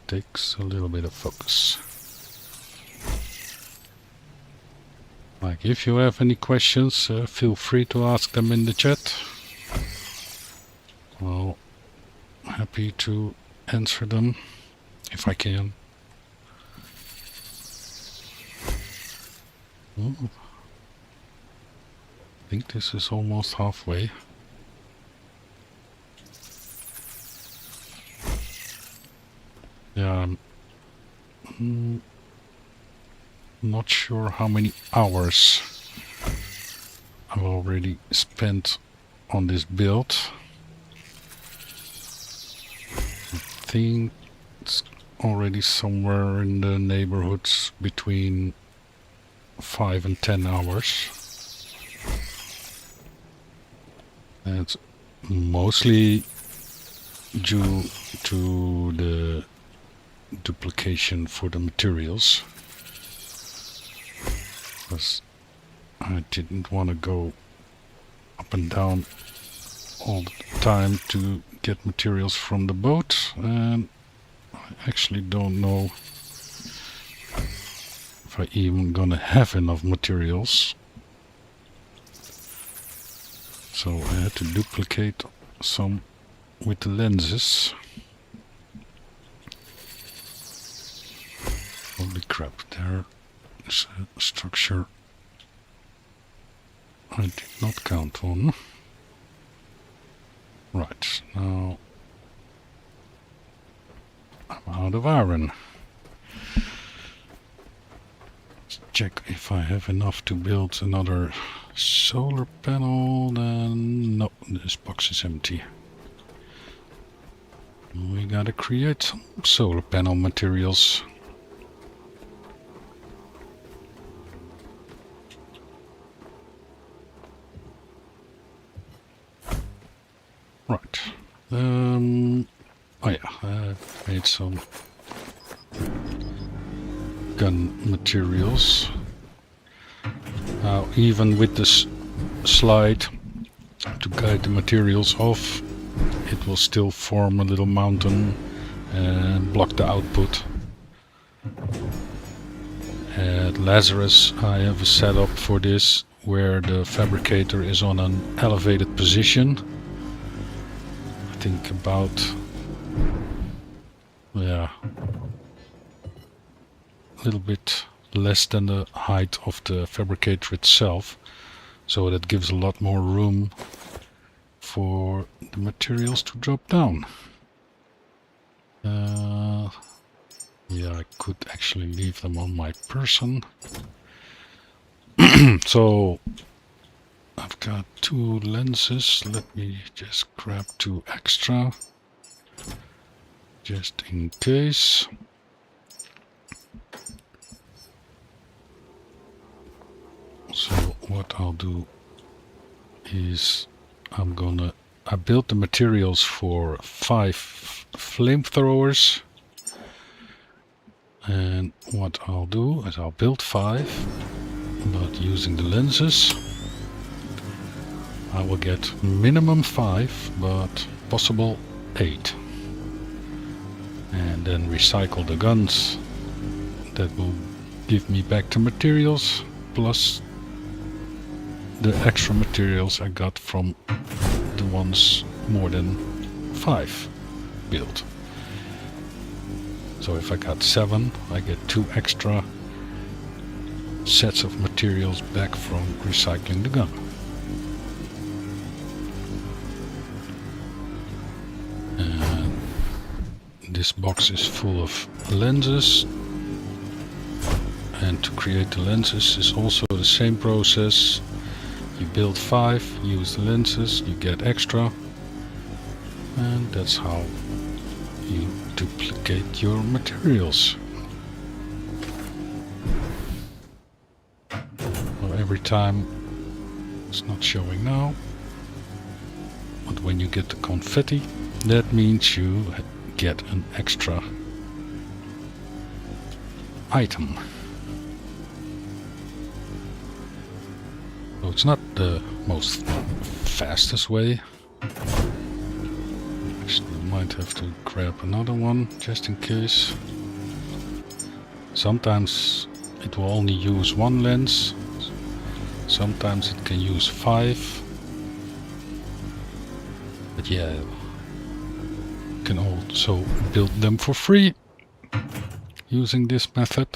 Takes a little bit of focus. Like, if you have any questions, feel free to ask them in the chat. Well, happy to answer them if I can. Oh, I think this is almost halfway. Yeah, I'm not sure how many hours I've already spent on this build. I think it's already somewhere in the neighborhoods between 5 and 10 hours. And it's mostly due to the duplication for the materials, because I didn't want to go up and down all the time to get materials from the boat, and I actually don't know if I even gonna have enough materials, so I had to duplicate some with the lenses. Holy crap, there's a structure I did not count on. Right, now I'm out of iron. Let's check if I have enough to build another solar panel. Then no, this box is empty. We gotta create some solar panel materials. Right. Oh yeah, I made some gun materials. Now, even with this slide to guide the materials off, it will still form a little mountain and block the output. At Lazarus, I have a setup for this where the fabricator is on an elevated position. I think about, yeah, a little bit less than the height of the fabricator itself, so that gives a lot more room for the materials to drop down. Yeah, I could actually leave them on my person. So I've got 2 lenses. Let me just grab 2 extra, just in case. So what I'll do is I built the materials for 5 flamethrowers, and what I'll do is I'll build 5, but using the lenses I will get minimum 5, but possible 8, and then recycle the guns. That will give me back the materials plus the extra materials I got from the ones more than 5 built. So if I got 7, I get 2 extra sets of materials back from recycling the gun. And this box is full of lenses, and to create the lenses is also the same process. You build 5, use the lenses, you get extra, and that's how you duplicate your materials. Well, every time, it's not showing now, but when you get the confetti, that means you get an extra item. So it's not the most fastest way. Actually, I might have to grab another one just in case. Sometimes it will only use 1 lens, sometimes it can use 5. But yeah, you can also build them for free using this method.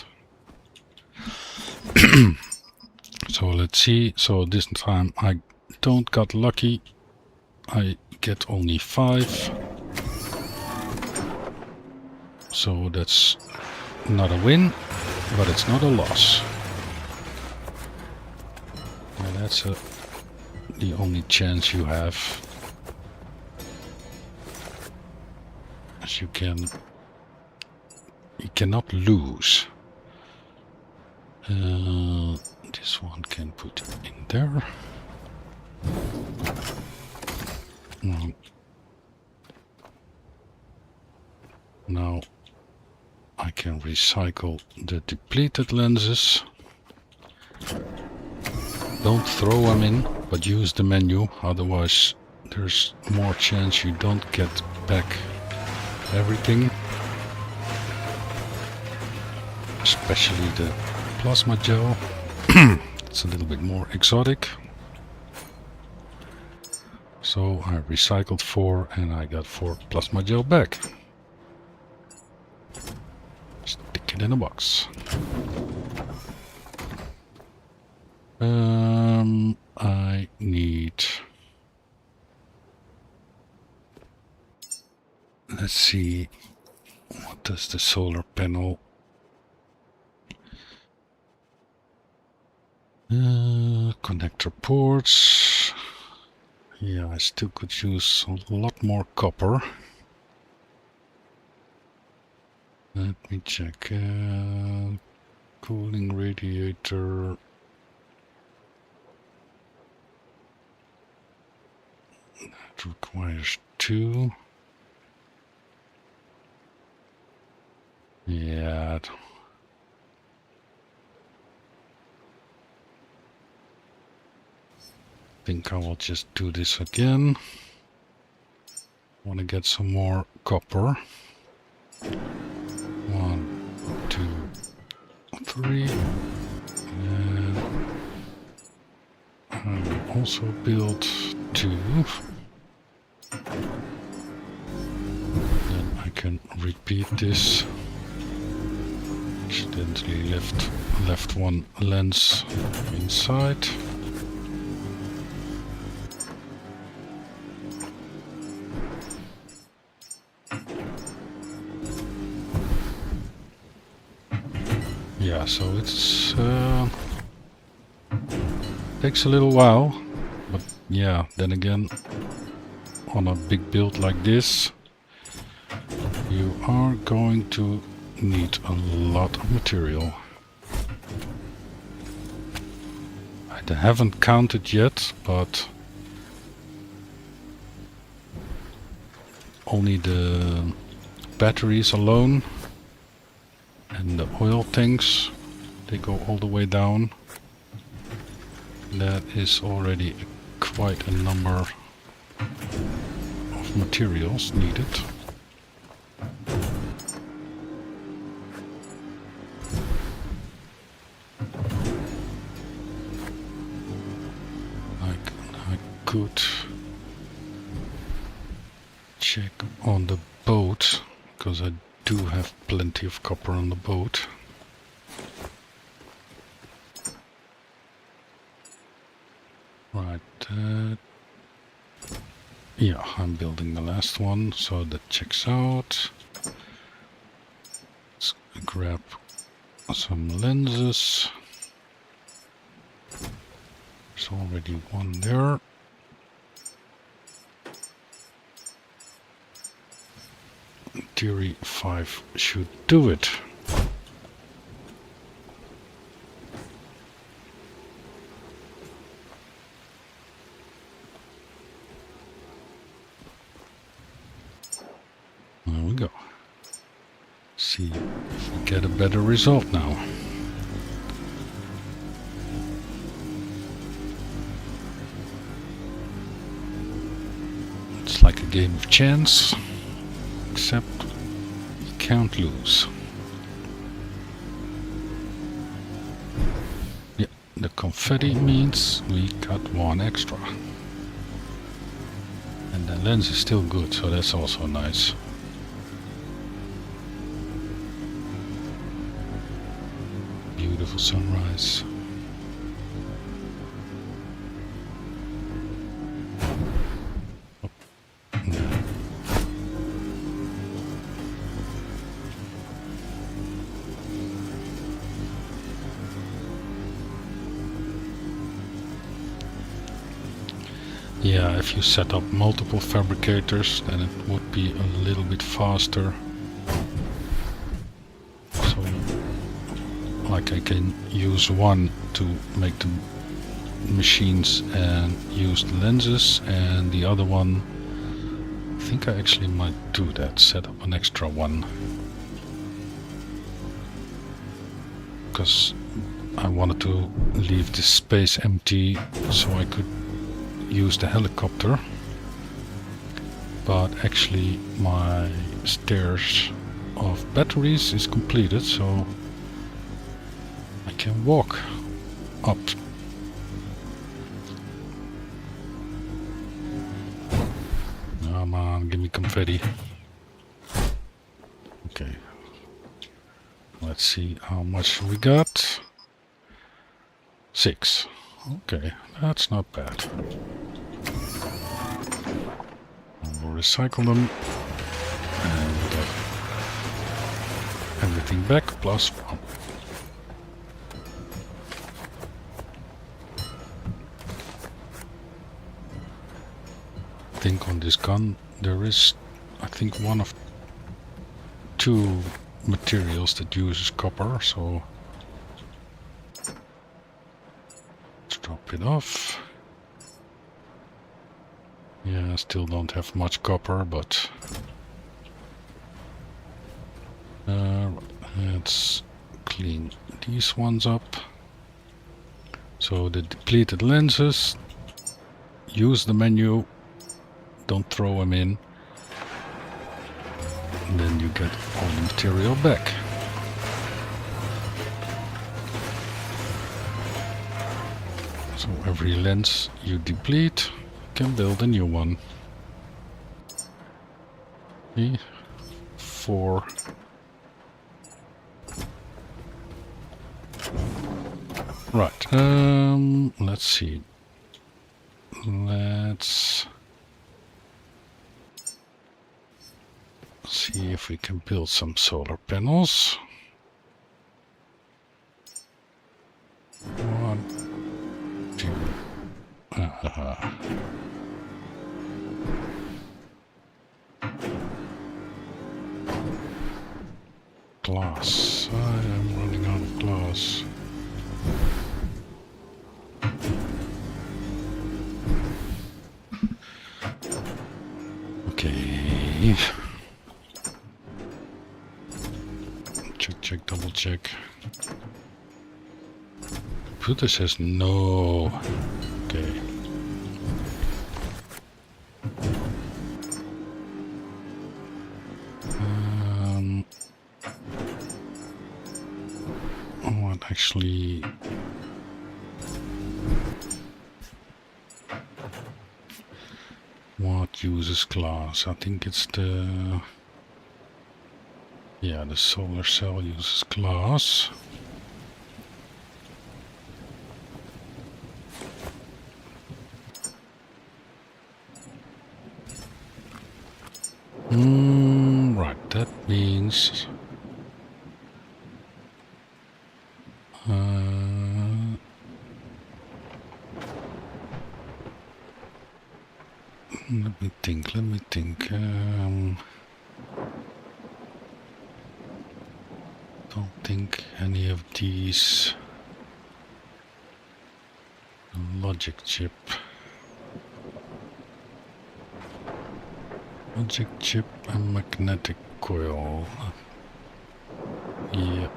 So let's see, so this time I don't got lucky, I get only 5, so that's not a win, but it's not a loss. And that's the only chance you have, as you cannot lose. This one can put in there. Now I can recycle the depleted lenses. Don't throw them in, but use the menu, otherwise there's more chance you don't get back everything. Especially the plasma gel. It's a little bit more exotic. So I recycled 4 and I got 4 plasma gel back. Stick it in a box. I need... Let's see, what does the solar panel... connector ports. Yeah, I still could use a lot more copper. Let me check. Cooling radiator. That requires 2. Yeah. I think I will just do this again. Want to get some more copper. 1, 2, 3. And also build 2. Then I can repeat this. Accidentally left one lens inside. Yeah, so it's takes a little while, but yeah, then again, on a big build like this, you are going to need a lot of material. I haven't counted yet, but only the batteries alone and the oil tanks, they go all the way down. That is already quite a number of materials needed. I could check on the boat, because I do have plenty of copper on the boat. Right, yeah, I'm building the last one, so that checks out. Let's grab some lenses. There's already one there. In theory, 5 should do it. There we go. See if we get a better result now. It's like a game of chance, except you can't lose. Yeah, the confetti means we got 1 extra. And the lens is still good, so that's also nice. Beautiful sunrise. Oh, no. Yeah, if you set up multiple fabricators, then it would be a little bit faster. So, like I can use one to make the machines and use the lenses, and the other one, I think I actually might do that, set up an extra one. Because I wanted to leave this space empty so I could use the helicopter, but actually my stairs of batteries is completed, so I can walk up. Come on, give me confetti. Okay, let's see how much we got. 6. Okay, that's not bad. We'll recycle them and get everything back plus 1. I think on this gun there is, I think, 1 of 2 materials that uses copper, so drop it off. Yeah, still don't have much copper, but let's clean these ones up. So the depleted lenses, use the menu, don't throw them in, and then you get all the material back. So every lens you deplete, you can build a new one. Okay. 4. Right. Let's see. Let's see if we can build some solar panels. 1, 2. Glass. I am running out of glass. Okay. Check, double check. Computer says no. Okay. What actually? What uses glass? I think it's the... Yeah, the solar cell uses glass. Right, that means... let me think. Don't think any of these... Logic chip and magnetic coil. Yeah,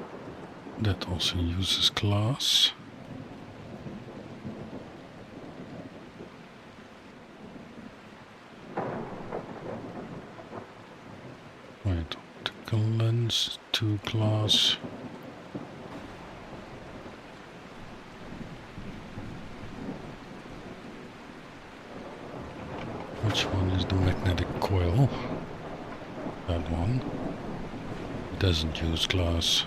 that also uses glass. Right, optical lens, 2 glass. Which one is the magnetic coil? That one. It doesn't use glass.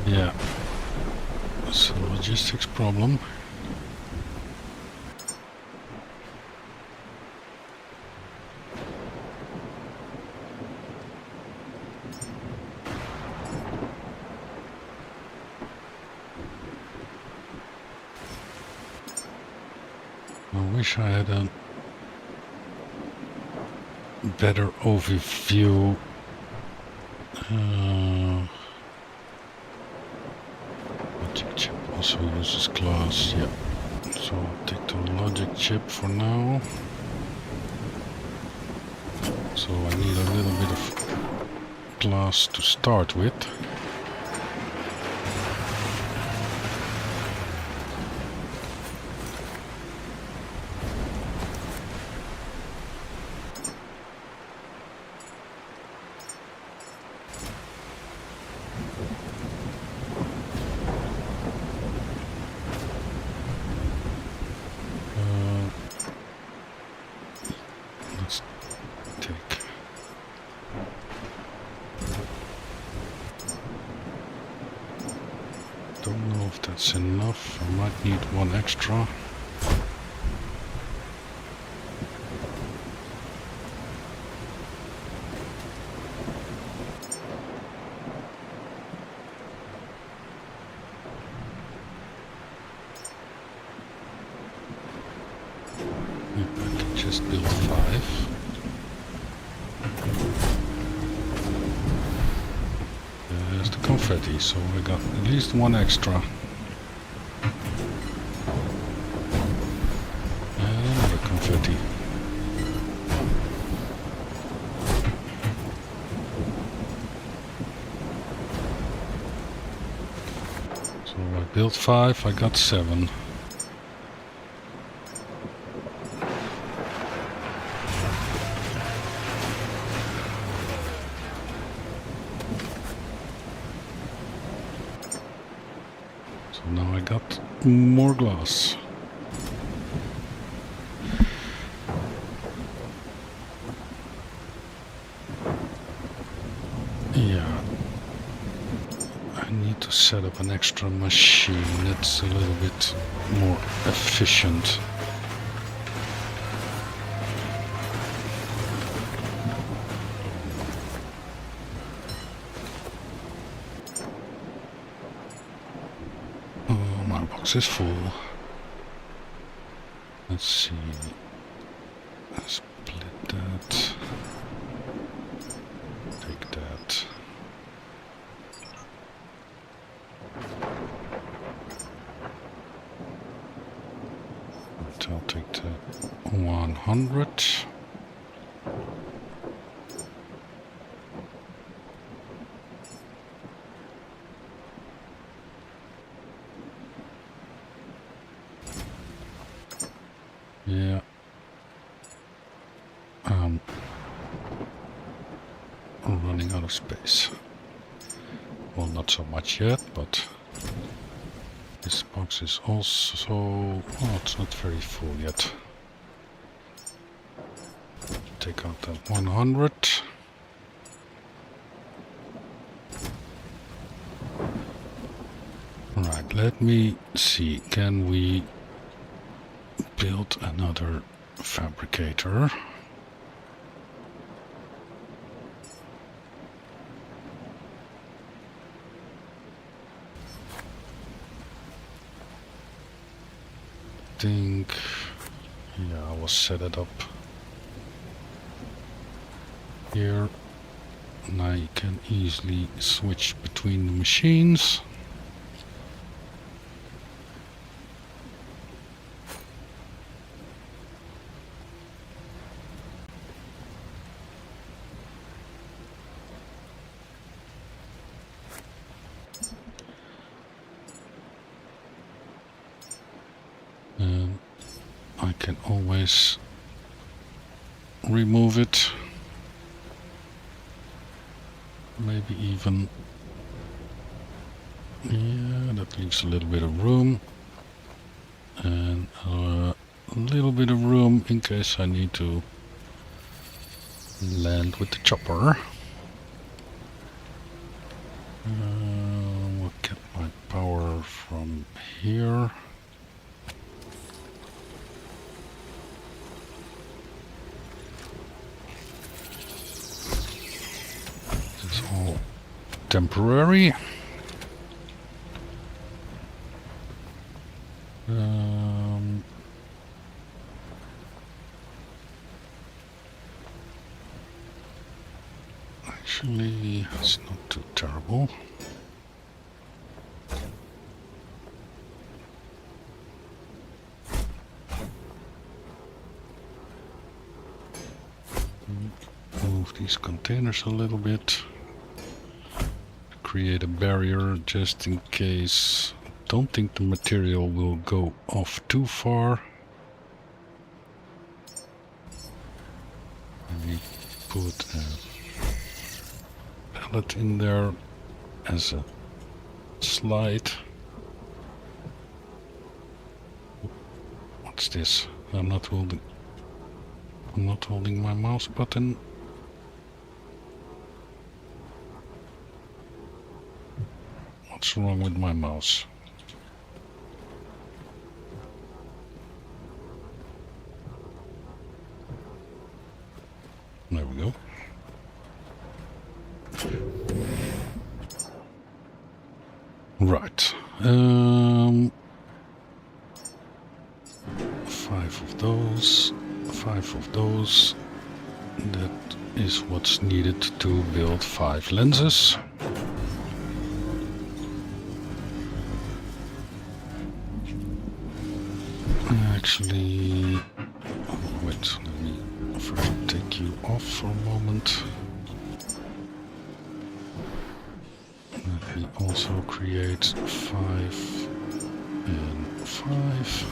Yeah. It's a logistics problem. I wish I had a better overview. Logic chip also uses glass, yeah. So I'll take the logic chip for now. So I need a little bit of glass to start with. Let's take... Don't know if that's enough. I might need one extra. I can just build 5. There's the confetti, so I got at least one extra. And another confetti. So I built 5, I got 7. So now I got more glass. Yeah. I need to set up an extra machine that's a little bit more efficient. Oh, my box is full. Let's see. Split that. Take that. I'll take the 100. Yeah. I'm running out of space. Well, not so much yet, but this box is also... oh, it's not very full yet. Take out that 100. Right, let me see. Can we build another fabricator? Think, yeah, I will set it up here, and I can easily switch between the machines. And I can always remove it, maybe even, yeah, that leaves a little bit of room, and a little bit of room in case I need to land with the chopper. We'll get my power from here. It's all temporary. Actually, it's not too terrible. Move these containers a little bit. Create a barrier just in case. Don't think the material will go off too far. Let me put a pallet in there as a slide. What's this? I'm not holding my mouse button. What's wrong with my mouse? There we go. Right. 5 of those. 5 of those. That is what's needed to build 5 lenses. Actually, wait, let me first take you off for a moment. We also create 5 and 5.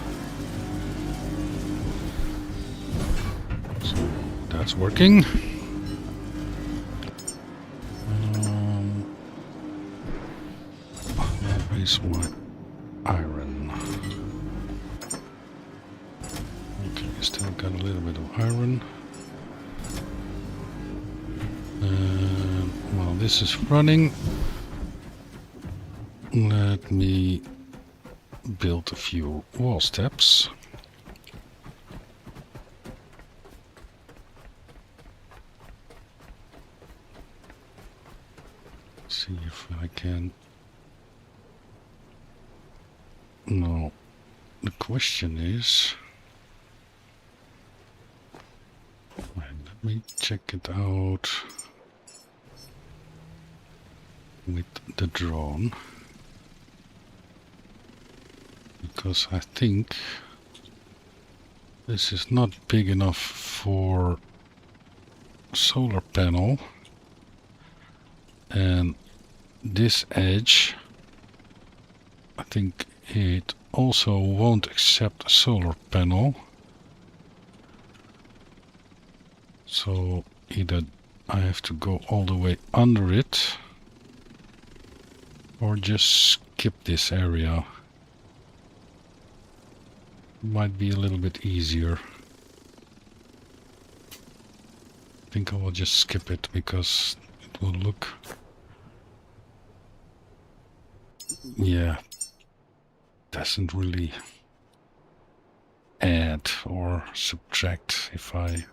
So that's working. Where is my iron? Okay, still got a little bit of iron. While this is running, let me build a few wall steps. See if I can. No, the question is. Let me check it out with the drone, because I think this is not big enough for solar panel, and this edge, I think it also won't accept a solar panel. So either I have to go all the way under it or just skip this area. Might be a little bit easier. I think I will just skip it because it will look... Yeah, doesn't really add or subtract if I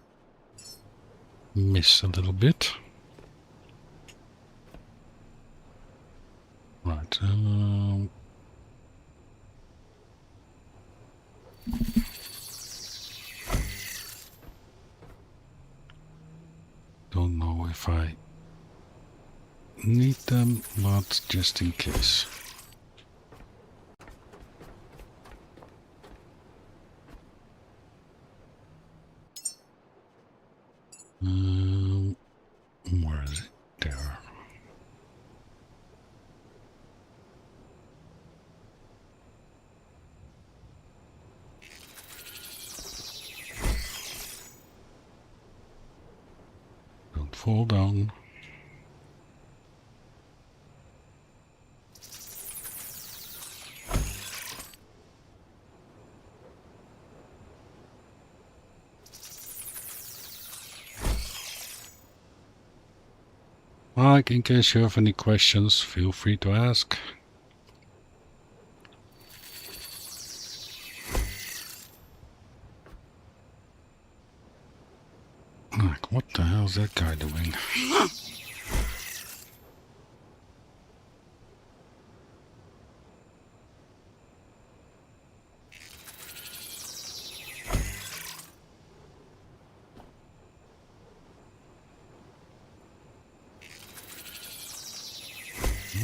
miss a little bit. Right. Don't know if I need them, but just in case. Where is it? There. Don't fall down. Like, in case you have any questions, feel free to ask. Like, what the hell is that guy doing?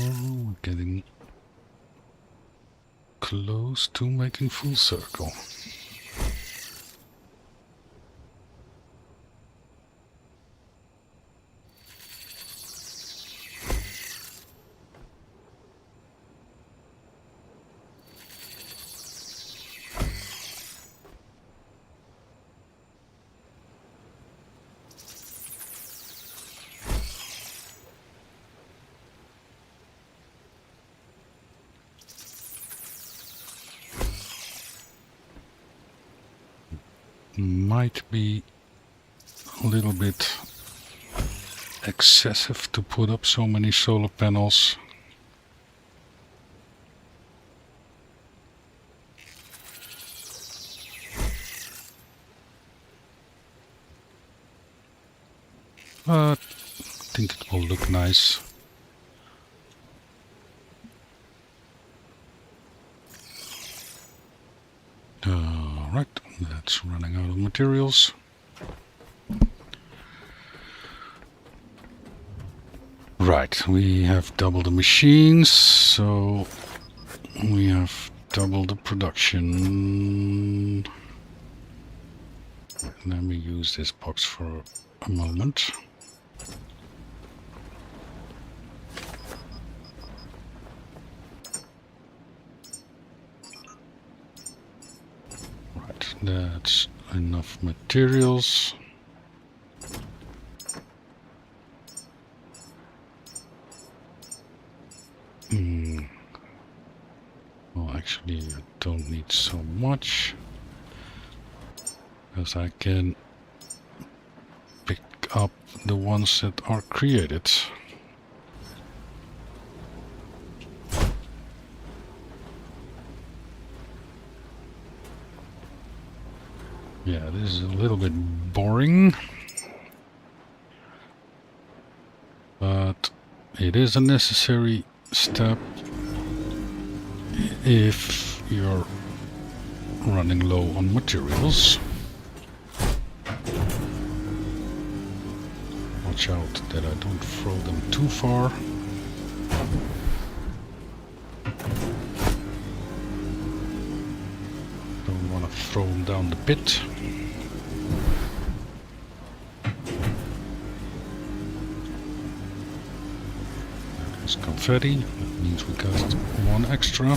Oh, we're getting close to making full circle. Might be a little bit excessive to put up so many solar panels. But I think it will look nice. Right, that's running out of materials. Right, we have double the machines, so we have double the production. Let me use this box for a moment. That's enough materials. Well, actually, I don't need so much, because I can pick up the ones that are created. Yeah, this is a little bit boring, but it is a necessary step if you're running low on materials. Watch out that I don't throw them too far. Don't want to throw them down the pit. There's confetti, that means we got one extra.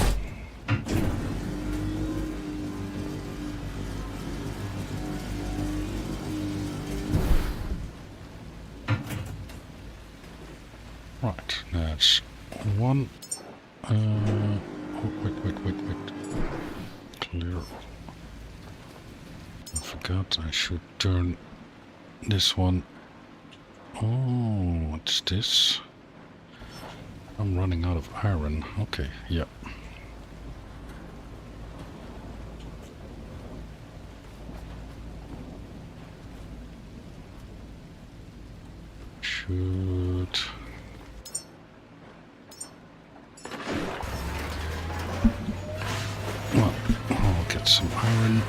Right, that's one. Oh, wait. Clear. I forgot I should turn this one. Oh, what's this? I'm running out of iron. Okay, yeah. Should... Well, I'll get some iron.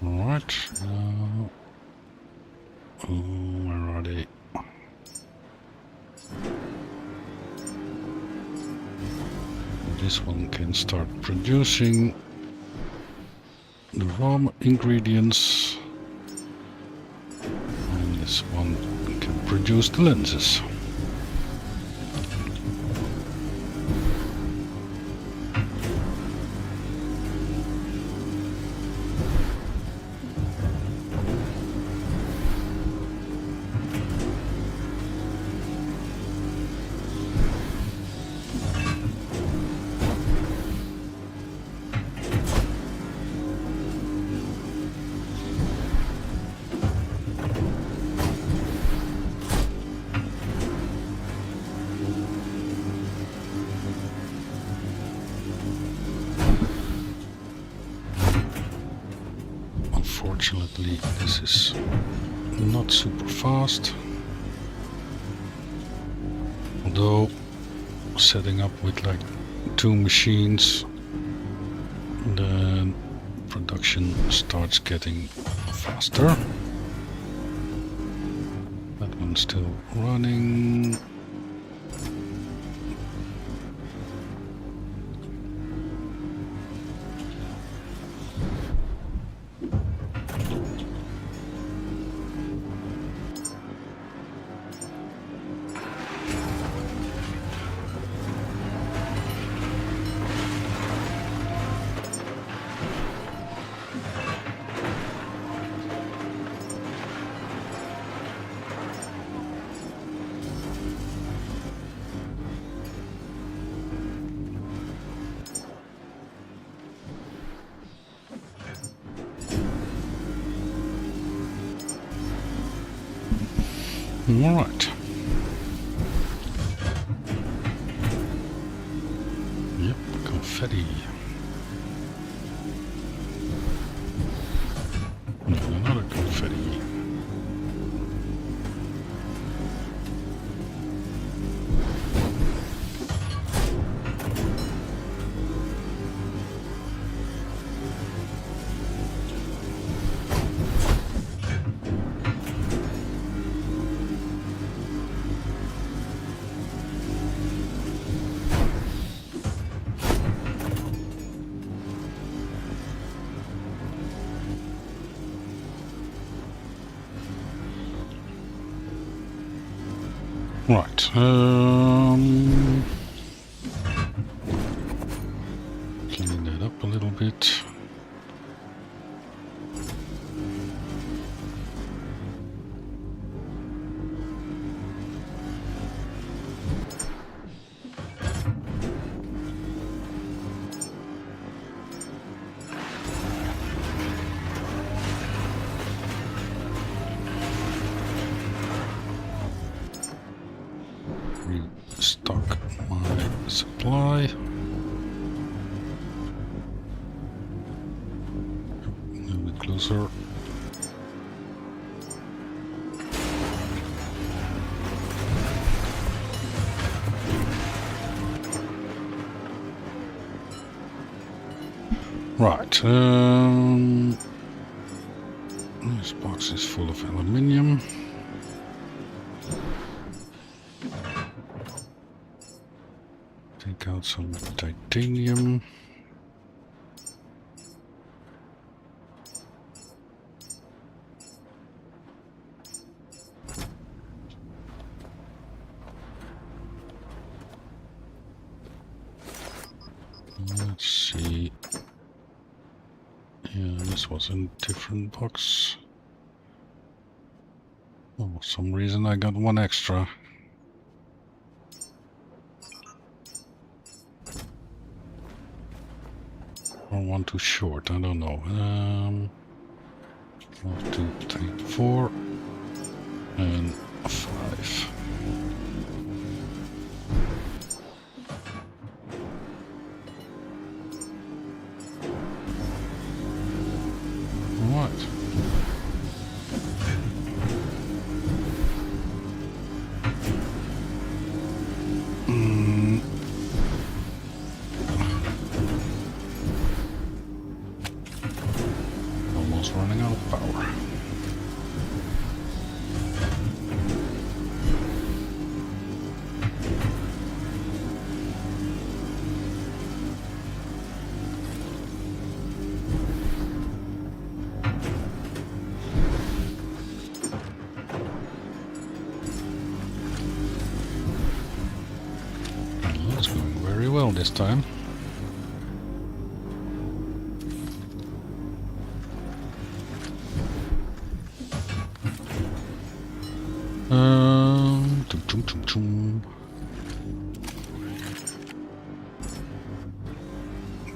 Alright, where are they? This one can start producing the raw ingredients, and this one can produce the lenses. Unfortunately, this is not super fast. Although setting up with like 2 machines, the production starts getting faster. That one's still running. Alright. Yep, confetti. No, another confetti. Right. Clean that up a little bit. Restock my supply. A little bit closer. Right. This box is full of aluminium. Take out some titanium. Let's see. Yeah, this was a different box. Oh, for some reason I got one extra. Or one too short, I don't know. 1, 2, 3, 4, and 5. What? Almost running out of power. It's going very well this time.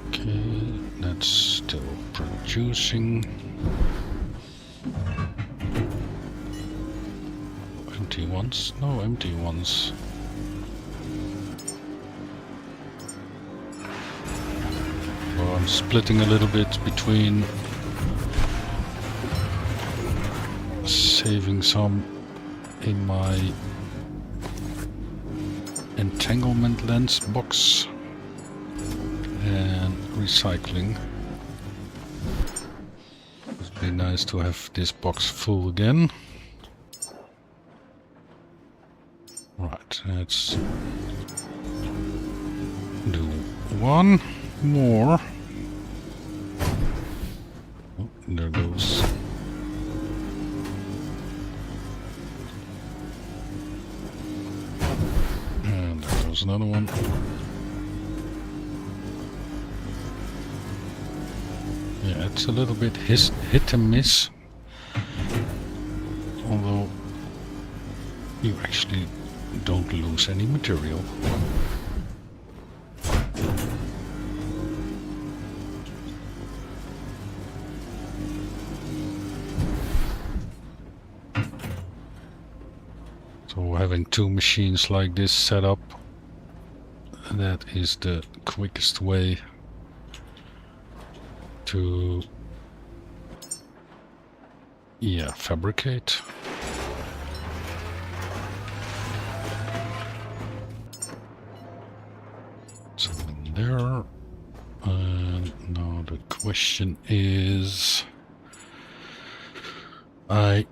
Okay, that's still producing. Empty ones? No, empty ones. So I'm splitting a little bit between saving some in my entanglement lens box and recycling. It would be nice to have this box full again. Right, let's do one more. Oh, there goes. And there goes another one. Yeah, it's a little bit hit and miss. Although you actually don't lose any material. So having two machines like this set up, that is the quickest way to fabricate. So in there, and now the question is, I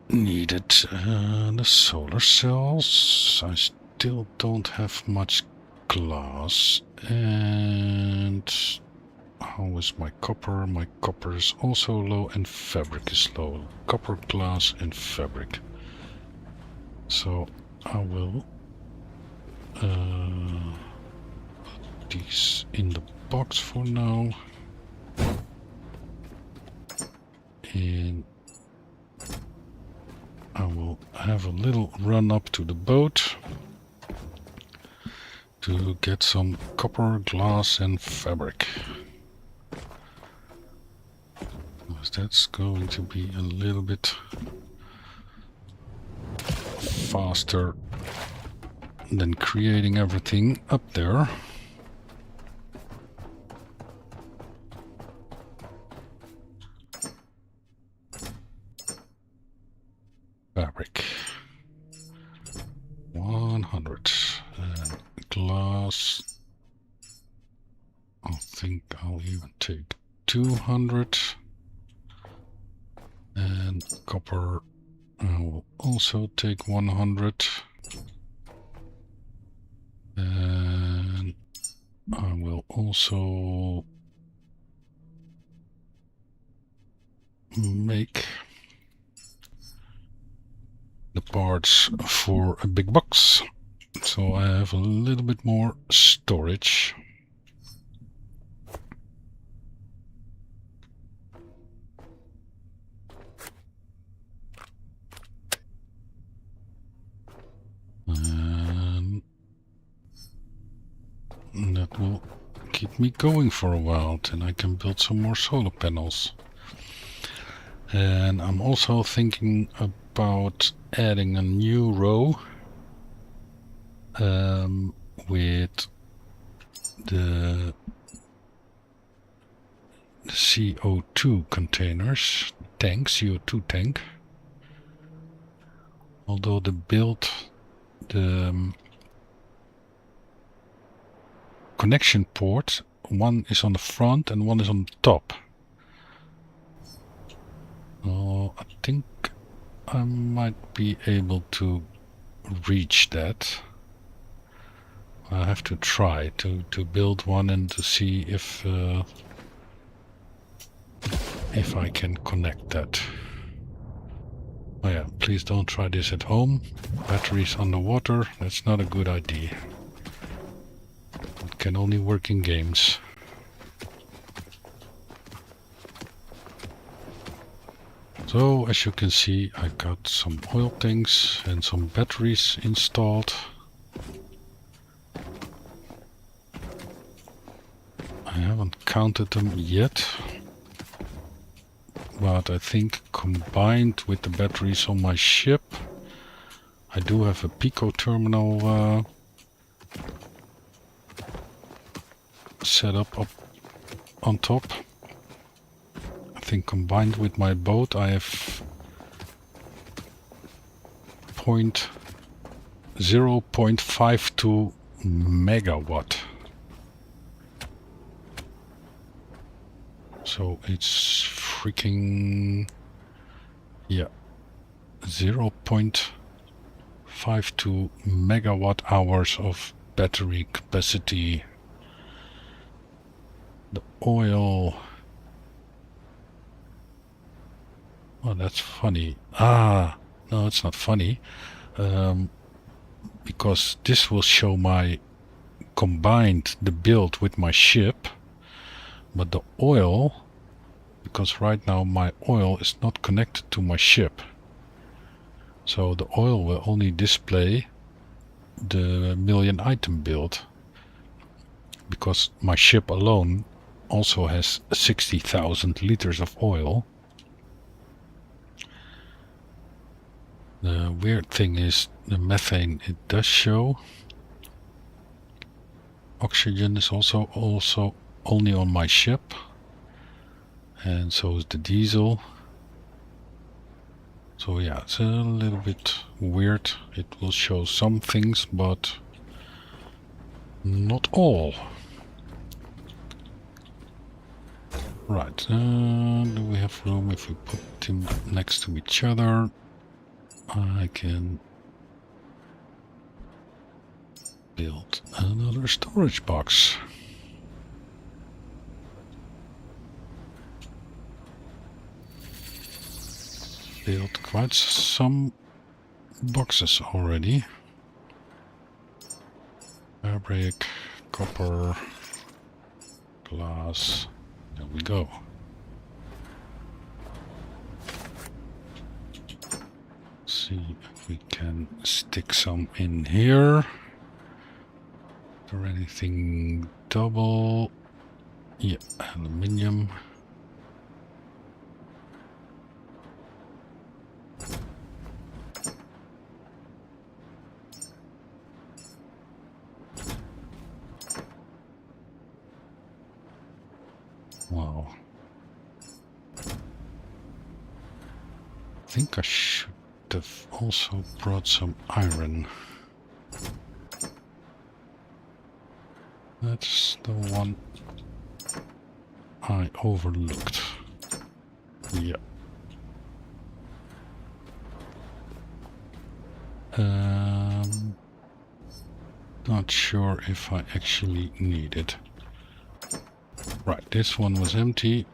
needed the solar cells. I still don't have much glass. And how is my copper? My copper is also low and fabric is low. Copper, glass and fabric. So I will put these in the box for now. And I will have a little run up to the boat to get some copper, glass and fabric. Because that's going to be a little bit faster than creating everything up there. Fabric 100 and glass. I think I'll even take 200 and copper. I will also take 100 and I will also make the parts for a big box, so I have a little bit more storage. And that will keep me going for a while, and I can build some more solar panels. And I'm also thinking about adding a new row with the CO2 containers, CO2 tank. Although the connection port, one is on the front and one is on the top. Oh, I think I might be able to reach that. I have to try to build one and to see if I can connect that. Oh yeah, please don't try this at home. Batteries underwater, that's not a good idea. It can only work in games. So, as you can see, I got some oil tanks and some batteries installed. I haven't counted them yet, but I think combined with the batteries on my ship, I do have a Pico terminal set up on top. I think combined with my boat I have 0.52 megawatt. So it's freaking, yeah, 0.52 megawatt hours of battery capacity. The oil, oh, that's funny. Ah, no, it's not funny, because this will show my combined the build with my ship, but the oil, because right now my oil is not connected to my ship, so the oil will only display the million item build, because my ship alone also has 60,000 liters of oil. The weird thing is the methane, it does show. Oxygen is also only on my ship, and so is the diesel. So yeah, it's a little bit weird. It will show some things, but not all. Right, do we have room? If we put them next to each other, I can build another storage box. Built quite some boxes already. Fabric, copper, glass. There we go. See if we can stick some in here. Is there anything double? Yeah, aluminium. Wow. I think I should have also brought some iron. That's the one I overlooked. Yeah. Not sure if I actually need it. Right, this one was empty.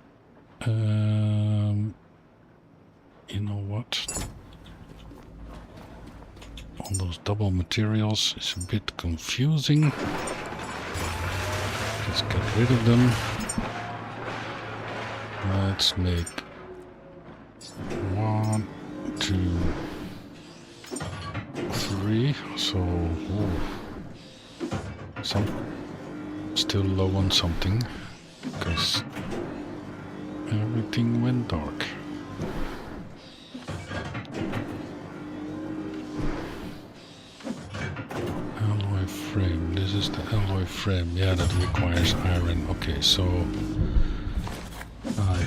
You know what? All those double materials is a bit confusing. Let's get rid of them. Let's make 1, 2, 3. So, some still low on something because everything went dark. Alloy frame. This is the alloy frame. Yeah, that requires iron. Okay, so I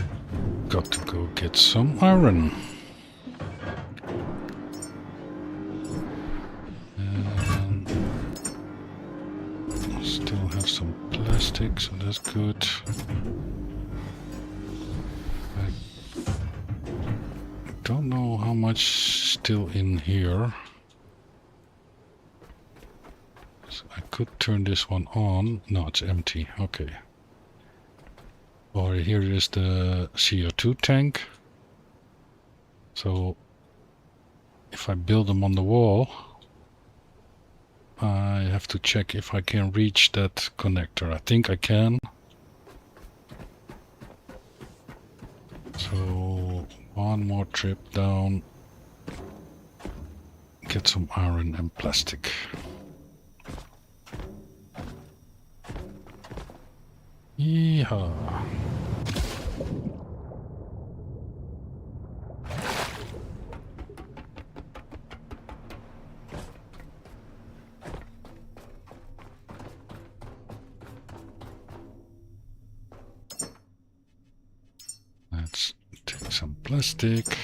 got to go get some iron. And I still have some plastic, so that's good. I don't know how much still in here. So I could turn this one on. No, it's empty. Okay. Or here is the CO2 tank. So if I build them on the wall, I have to check if I can reach that connector. I think I can. So one more trip down, get some iron and plastic. Yeehaw! Let's take some plastic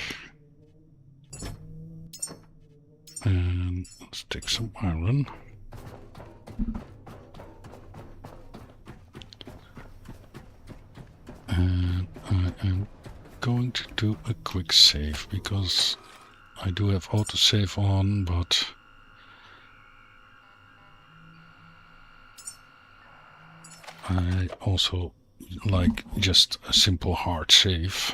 and let's take some iron. And I am going to do a quick save because I do have autosave on, but I also like just a simple hard save.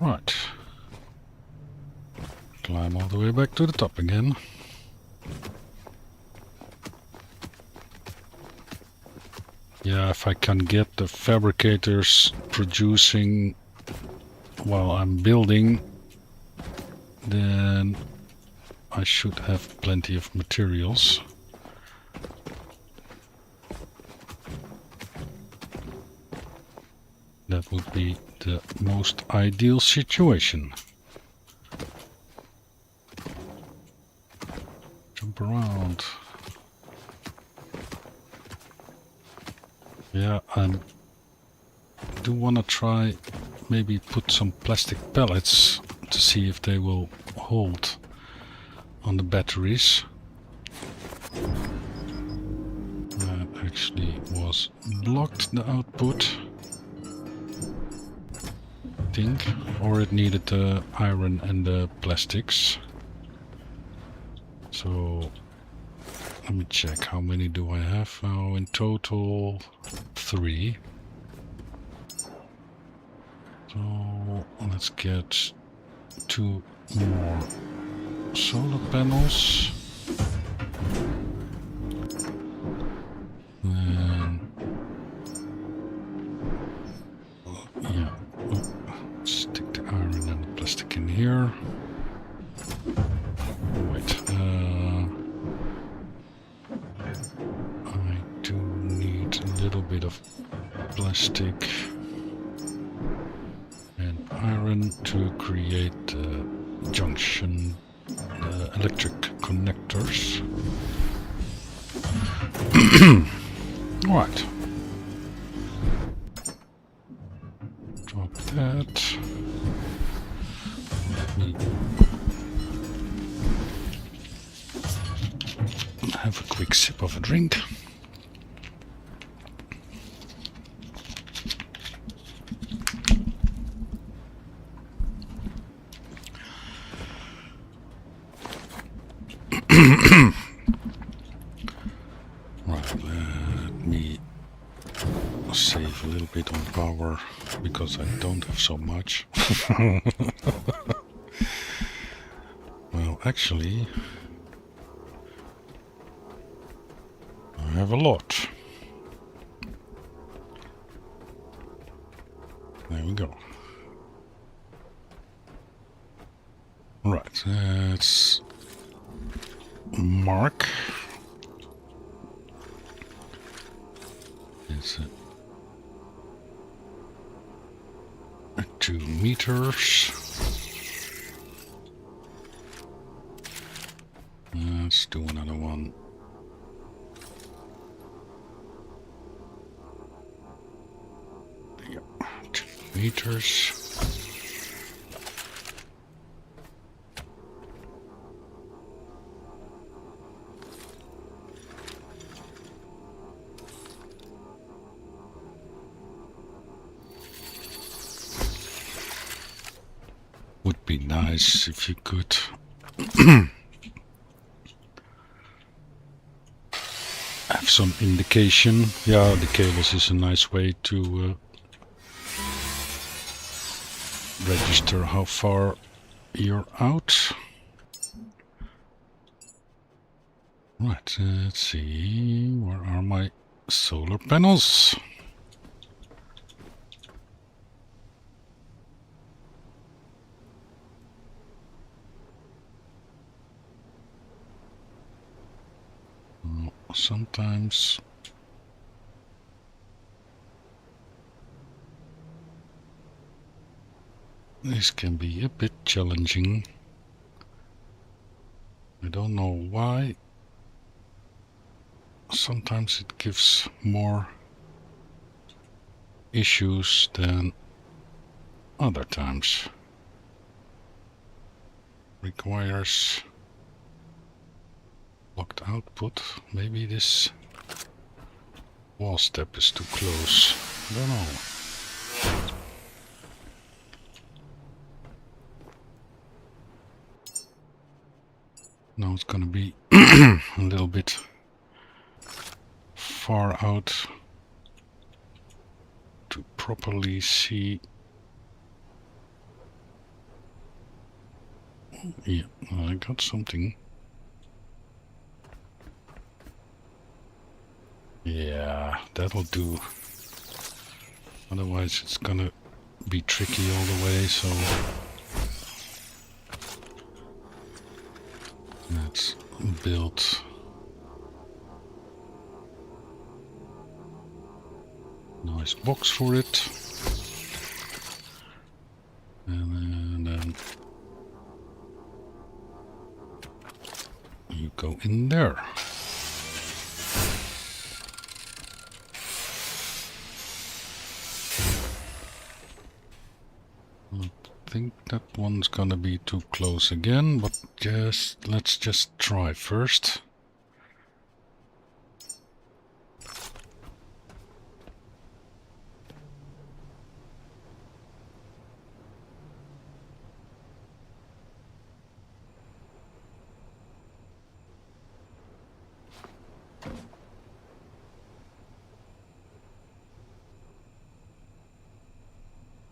Right. Climb all the way back to the top again. Yeah, if I can get the fabricators producing while I'm building, then I should have plenty of materials. That would be the most ideal situation. Jump around. Yeah, I do want to try maybe put some plastic pellets to see if they will hold on the batteries. That actually was blocked, the output. I think, or it needed the iron and the plastics. So let me check, how many do I have now in total? 3. So let's get 2 more solar panels. Yeah, stick the iron and the plastic in here. Wait, I do need a little bit of plastic and iron to create the junction, the electric connectors. Right. Drop that. Let me have a quick sip of a drink. Right, let me save a little bit on power because I don't have so much. Well, actually, I have a lot. There we go. Right, let's mark. It's 2 meters. Let's do another one. Yeah, 2 meters. Would be nice if you could have some indication. Yeah, the cables is a nice way to register how far you're out. Right, let's see, where are my solar panels? Sometimes this can be a bit challenging. I don't know why. Sometimes it gives more issues than other times. Requires locked output. Maybe this wall step is too close. I don't know. Now it's gonna be a little bit far out to properly see. Yeah, I got something. Yeah, that'll do. Otherwise it's gonna be tricky all the way, so let's build a nice box for it. And then you go in there. I think that one's gonna be too close again, but let's just try first.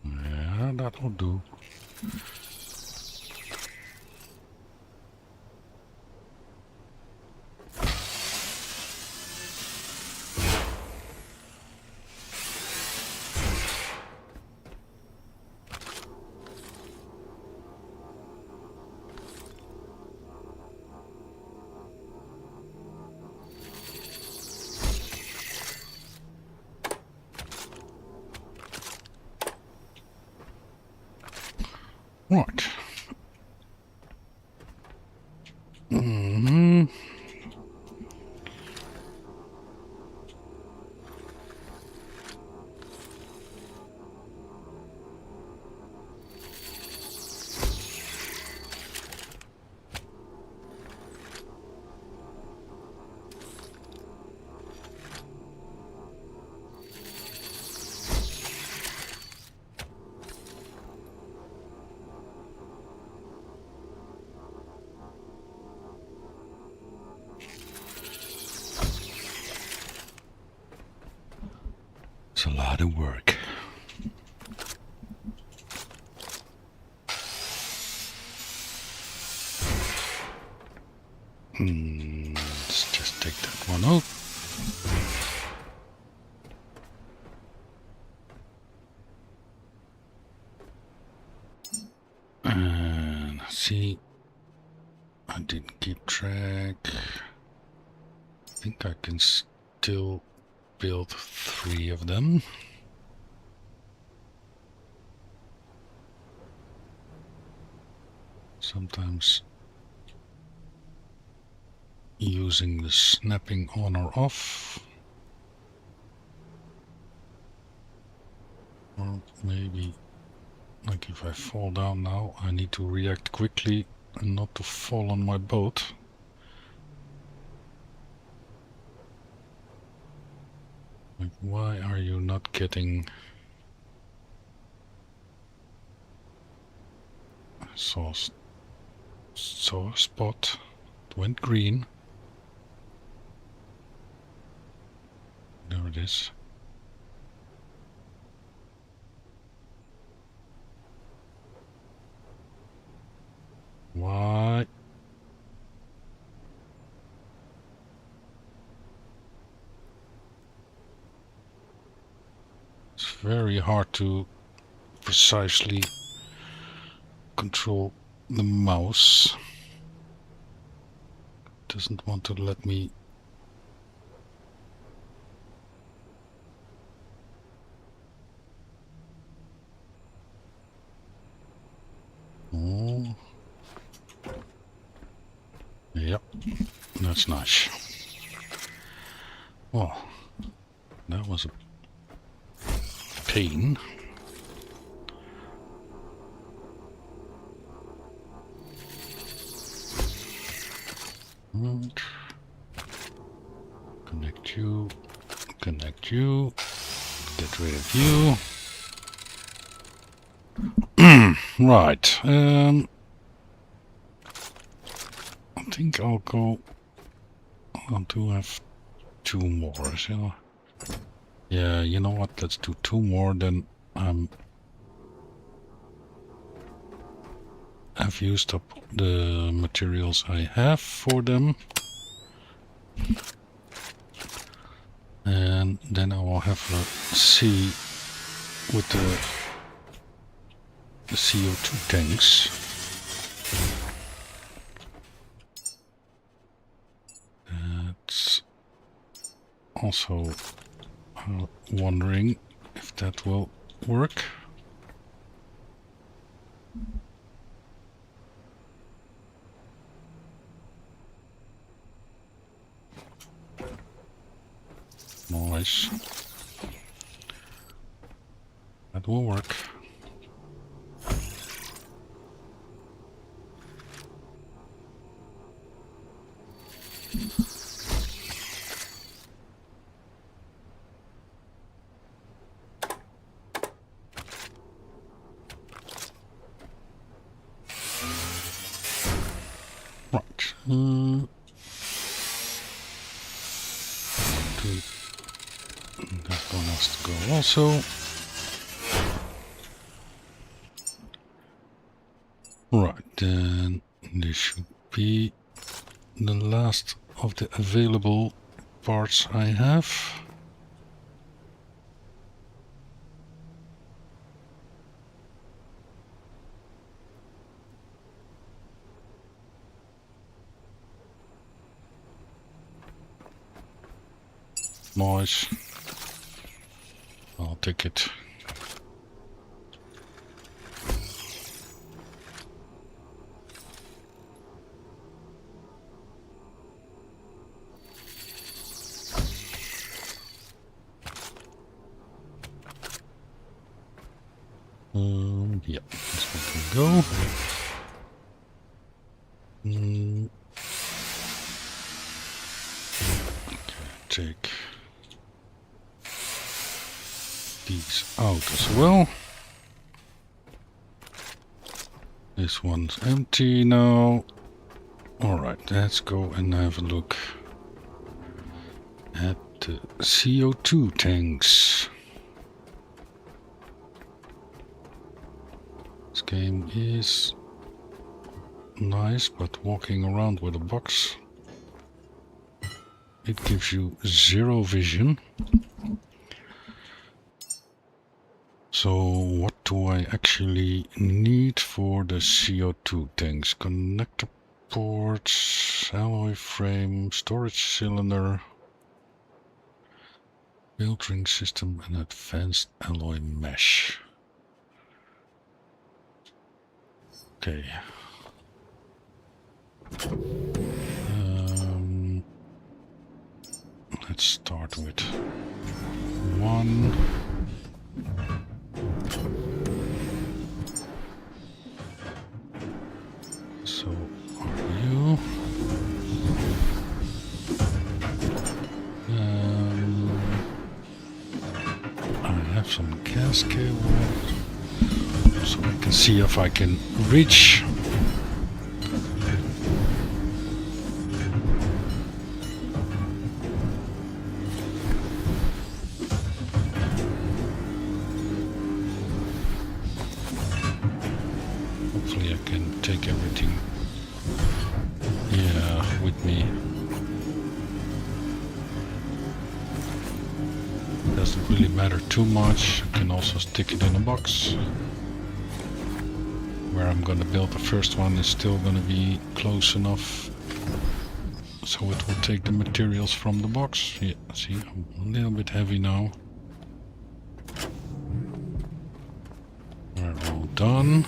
Yeah, that'll do. Right. Mm-hmm. It's a lot of work. Let's just take that one out. And see, I didn't keep track. I think I can still build 3 of them. Sometimes using the snapping on or off. Or maybe, like if I fall down now, I need to react quickly and not to fall on my boat. Like, why are you not getting... I saw a spot. It went green. There it is. Why? It's very hard to precisely control the mouse. Doesn't want to let me. Oh. Yep, that's nice. Well, that was a pain. And connect you, get rid of you. Right, I think I'll go. I do have 2 more, so yeah, you know what? Let's do 2 more. Then I've used up the materials I have for them, and then I will have a see with the CO2 tanks. That's also wondering if that will work. Nice. That will work. Right. That one has to go also. Right, then this should be the last of the available parts I have. Nice. I'll take it. Yeah, this one can go. Okay, take these out as well. This one's empty now. Alright, let's go and have a look at the CO2 tanks. This game is nice, but walking around with a box, it gives you zero vision. So what do I actually need for the CO2 tanks? Connector ports, alloy frame, storage cylinder, filtering system, and advanced alloy mesh. Okay. Let's start with one. So are you? I have some gas cable, so I can see if I can reach. Hopefully I can take everything, with me. Doesn't really matter too much. I can also stick it in a box. Where I'm gonna build the first one is still gonna be close enough so it will take the materials from the box. Yeah, see, I'm a little bit heavy now. We're all done.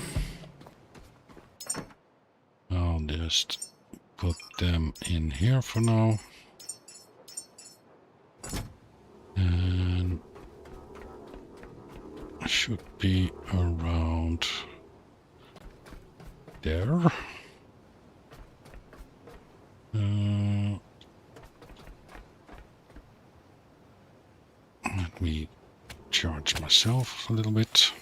I'll just put them in here for now. And should be around there. Let me charge myself a little bit.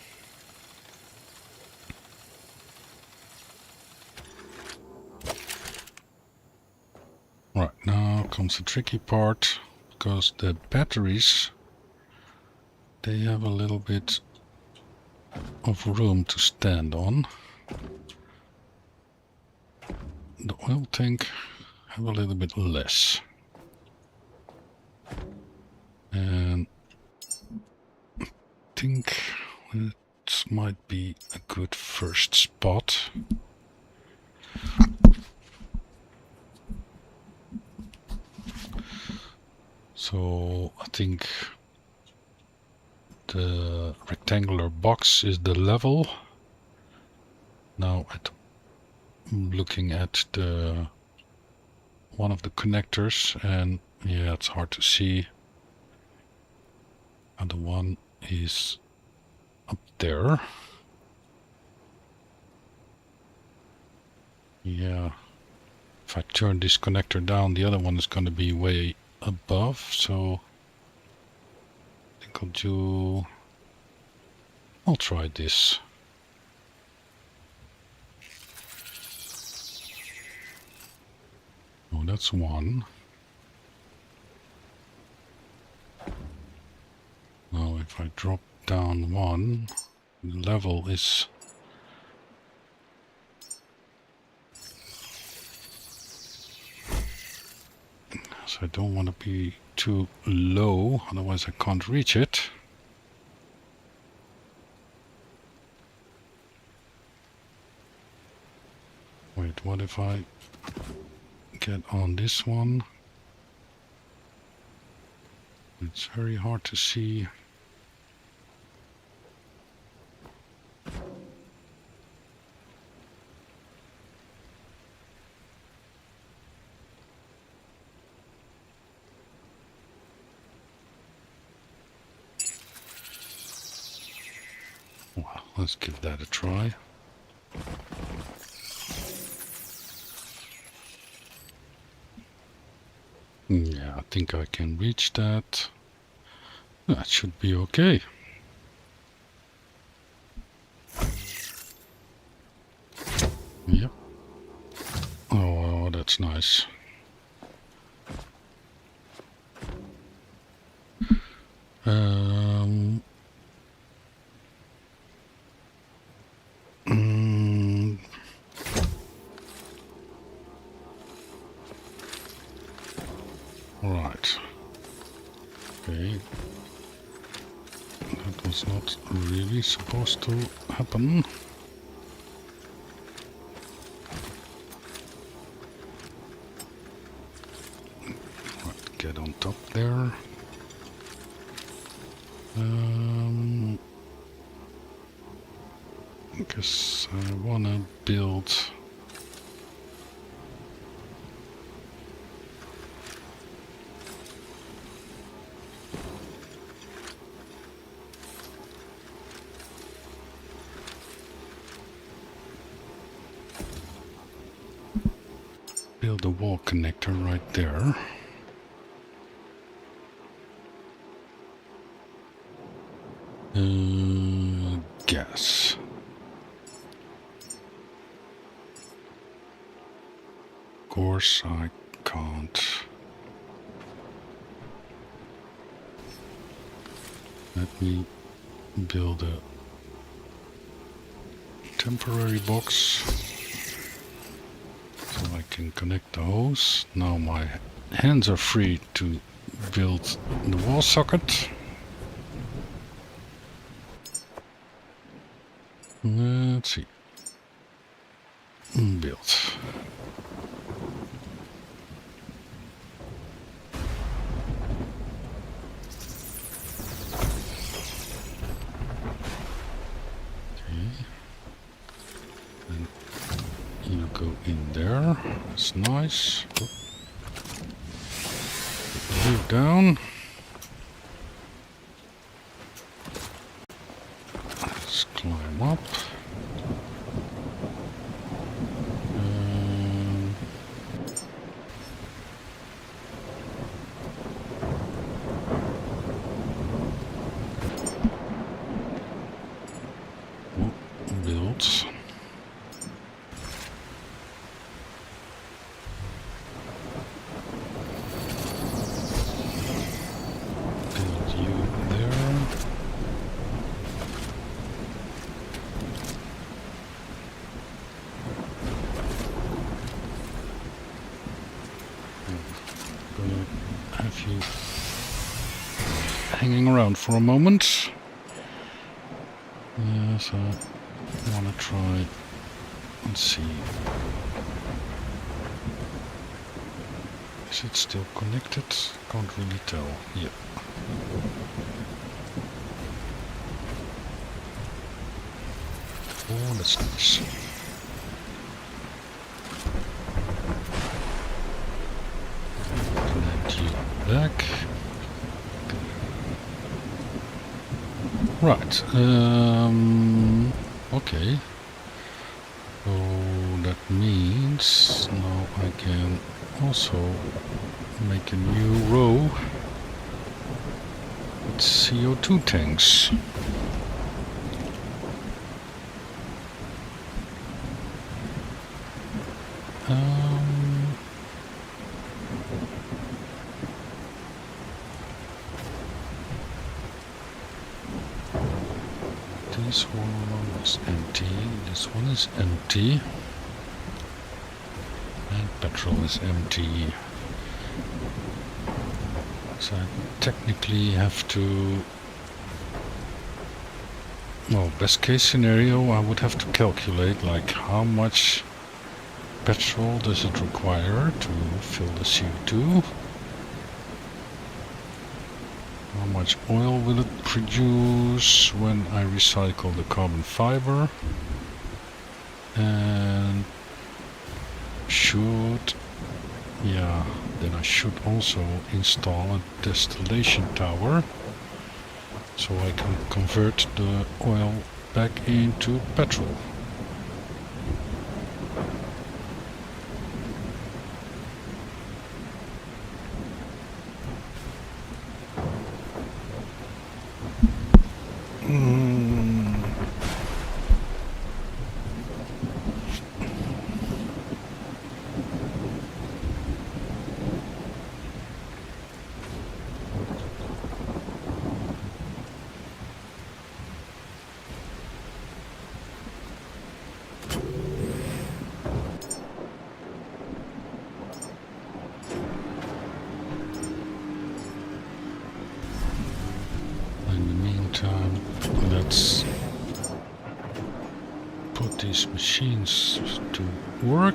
Right, now comes the tricky part, because the batteries, they have a little bit of room to stand on. The oil tank have a little bit less. And I think it might be a good first spot. So I think the rectangular box is the level. Now I'm looking at the one of the connectors, and yeah, it's hard to see. And the one is up there. Yeah, if I turn this connector down, the other one is going to be way above, so I think I'll try this. Oh, that's one. Now if I drop down one, the level is so I don't want to be too low, otherwise I can't reach it. Wait, what if I get on this one? It's very hard to see. Wow, let's give that a try. Yeah, I think I can reach that. That should be okay. Yep. Oh, that's nice. Right. Okay. That was not really supposed to happen. Right, get on top there. Because I wanna build a wall connector right there. Gas. Of course I can't. Let me build a temporary box so I can connect the hose. Now my hands are free to build the wall socket. Let's see. Built. In there, that's nice. Move down. Let's climb up. Build. Hanging around for a moment. Yes, I want to try and see. Is it still connected? Can't really tell. Yeah. Oh, that's nice. Connect you back. Right, okay, so that means now I can also make a new row with CO2 tanks. This one is empty, this one is empty, and petrol is empty. So I technically have to... Well, best case scenario, I would have to calculate like how much petrol does it require to fill the CO2. How much oil will it produce when I recycle the carbon fiber? And then I should also install a distillation tower so I can convert the oil back into petrol. Let's put these machines to work.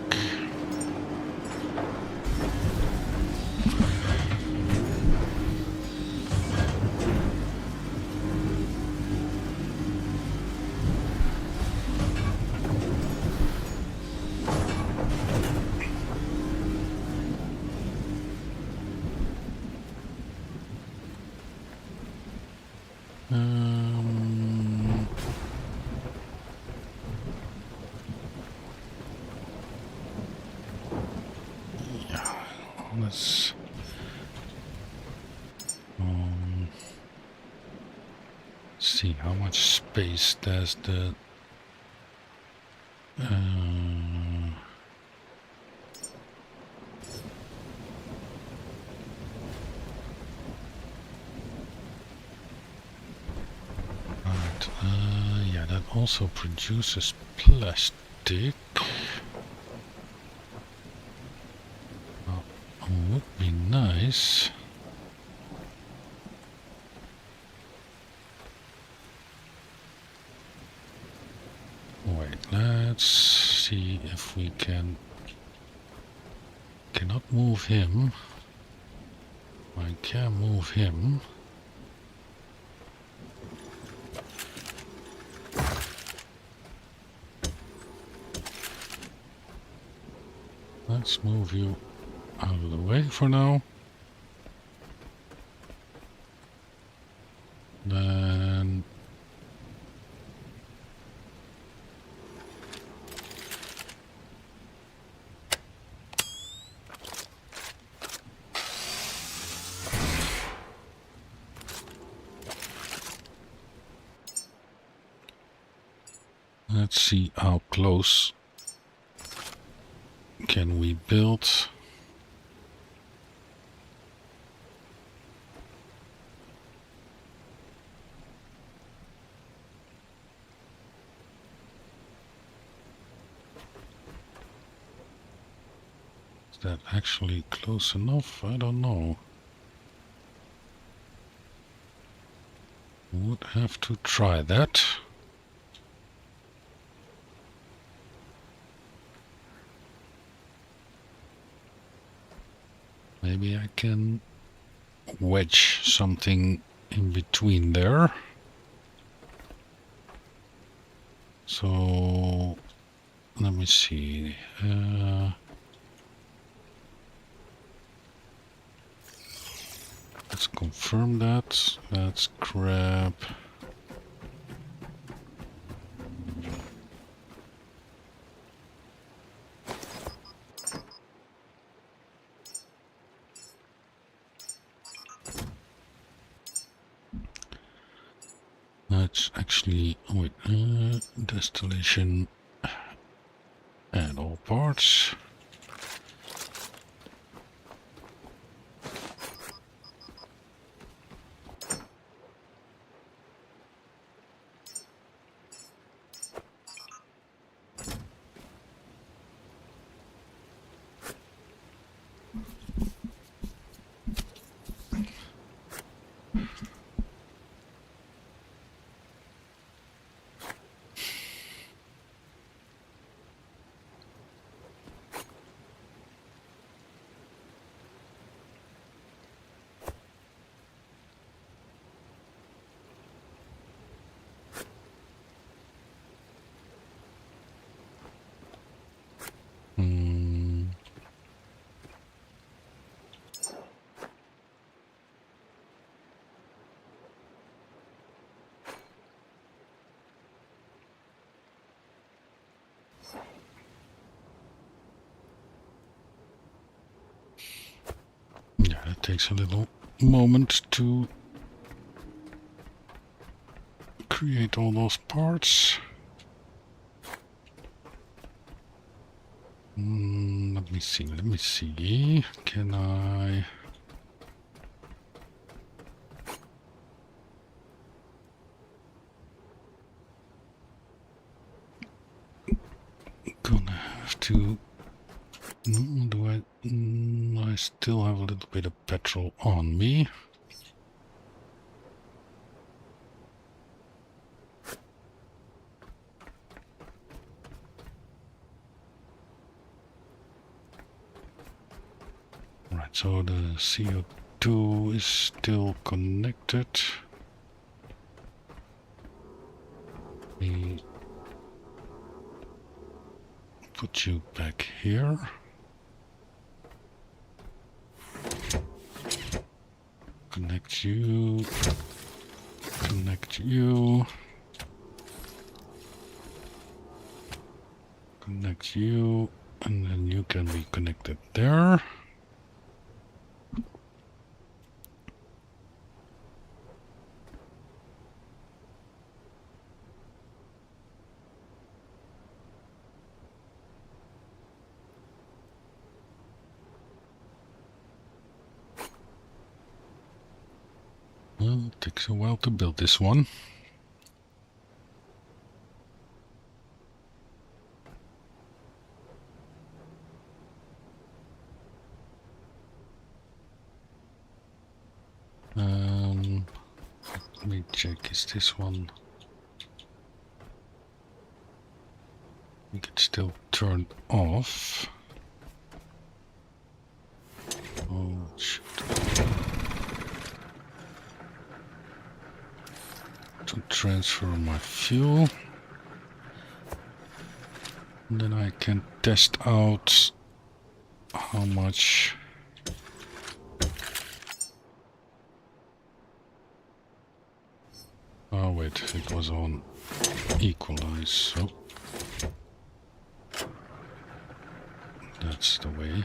Let's see how much space does the yeah, that also produces plastic. Would be nice. Wait, let's see if we cannot move him. I can move him. Let's move you out of the way for now. Then let's see how close can we build. Is that actually close enough? I don't know. Would have to try that. Maybe I can wedge something in between there. So let me see. Let's confirm that. Let's grab. Let's actually wait. Distillation and all parts. takes a little moment to create all those parts. Let me see. Can I... Gonna have to... do I... I still have a little bit of petrol on me. Right, so the CO2 is still connected. Me put you back here. Connect you. Connect you. Connect you. And then you can be connected there. Well, it takes a while to build this one. Let me check, is this one... I think it's still turned off. Oh, shoot. To transfer my fuel. And then I can test out how much... Oh wait, it was on equalize, so... That's the way.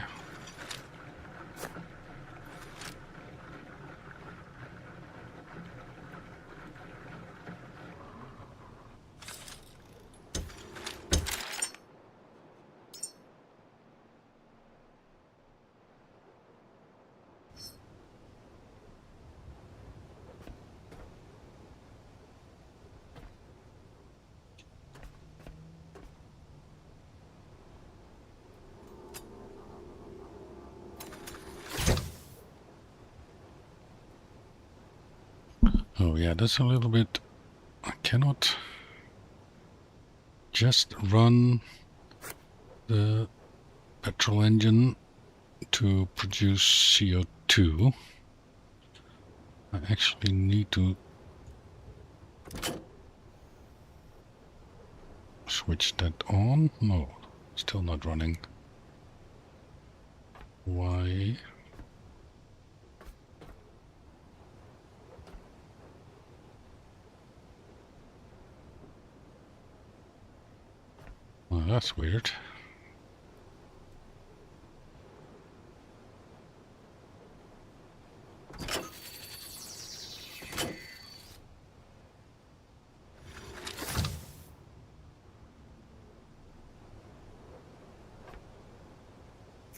Oh yeah, that's a little bit... I cannot just run the petrol engine to produce CO2. I actually need to switch that on. No, still not running. Why? Well, that's weird.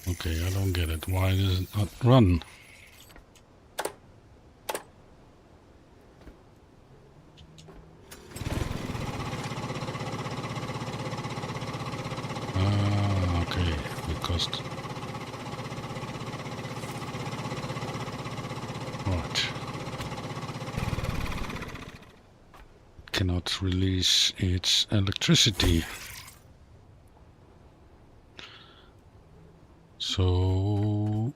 Okay, I don't get it. Why does it not run? Ah, okay, because... Right. Cannot release its electricity. So...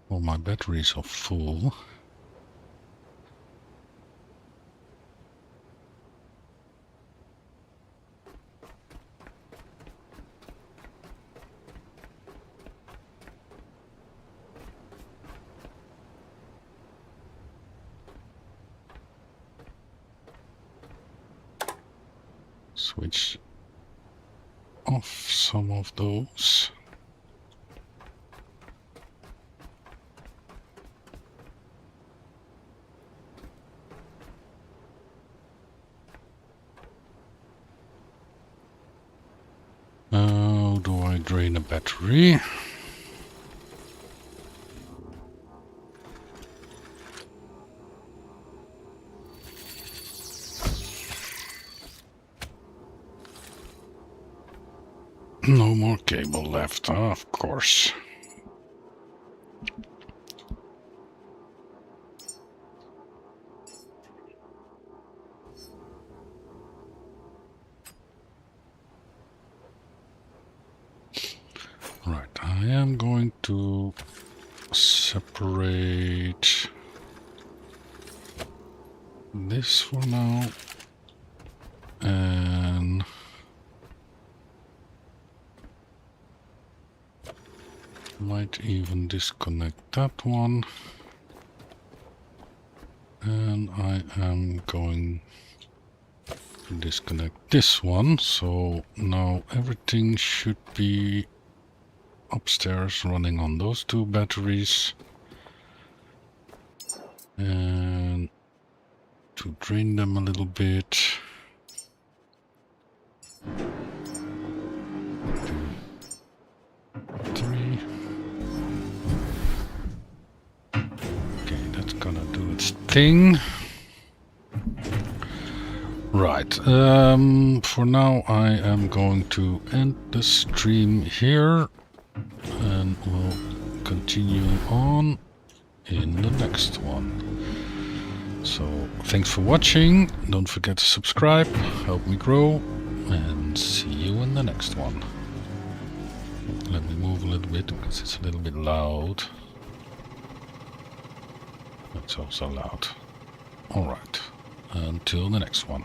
Well, my batteries are full. Switch off some of those. How do I drain a battery? No more cable left, of course. Right, I am going to separate this for now, and might even disconnect that one, and I am going to disconnect this one, so now everything should be upstairs running on those two batteries. And to drain them a little bit, 2, 3. Okay, that's gonna do its thing. Right, for now I am going to end the stream here, and we'll continue on in the next one. So thanks for watching, don't forget to subscribe, help me grow, and see you in the next one. Let me move a little bit because it's a little bit loud. It's also loud. Alright, until the next one.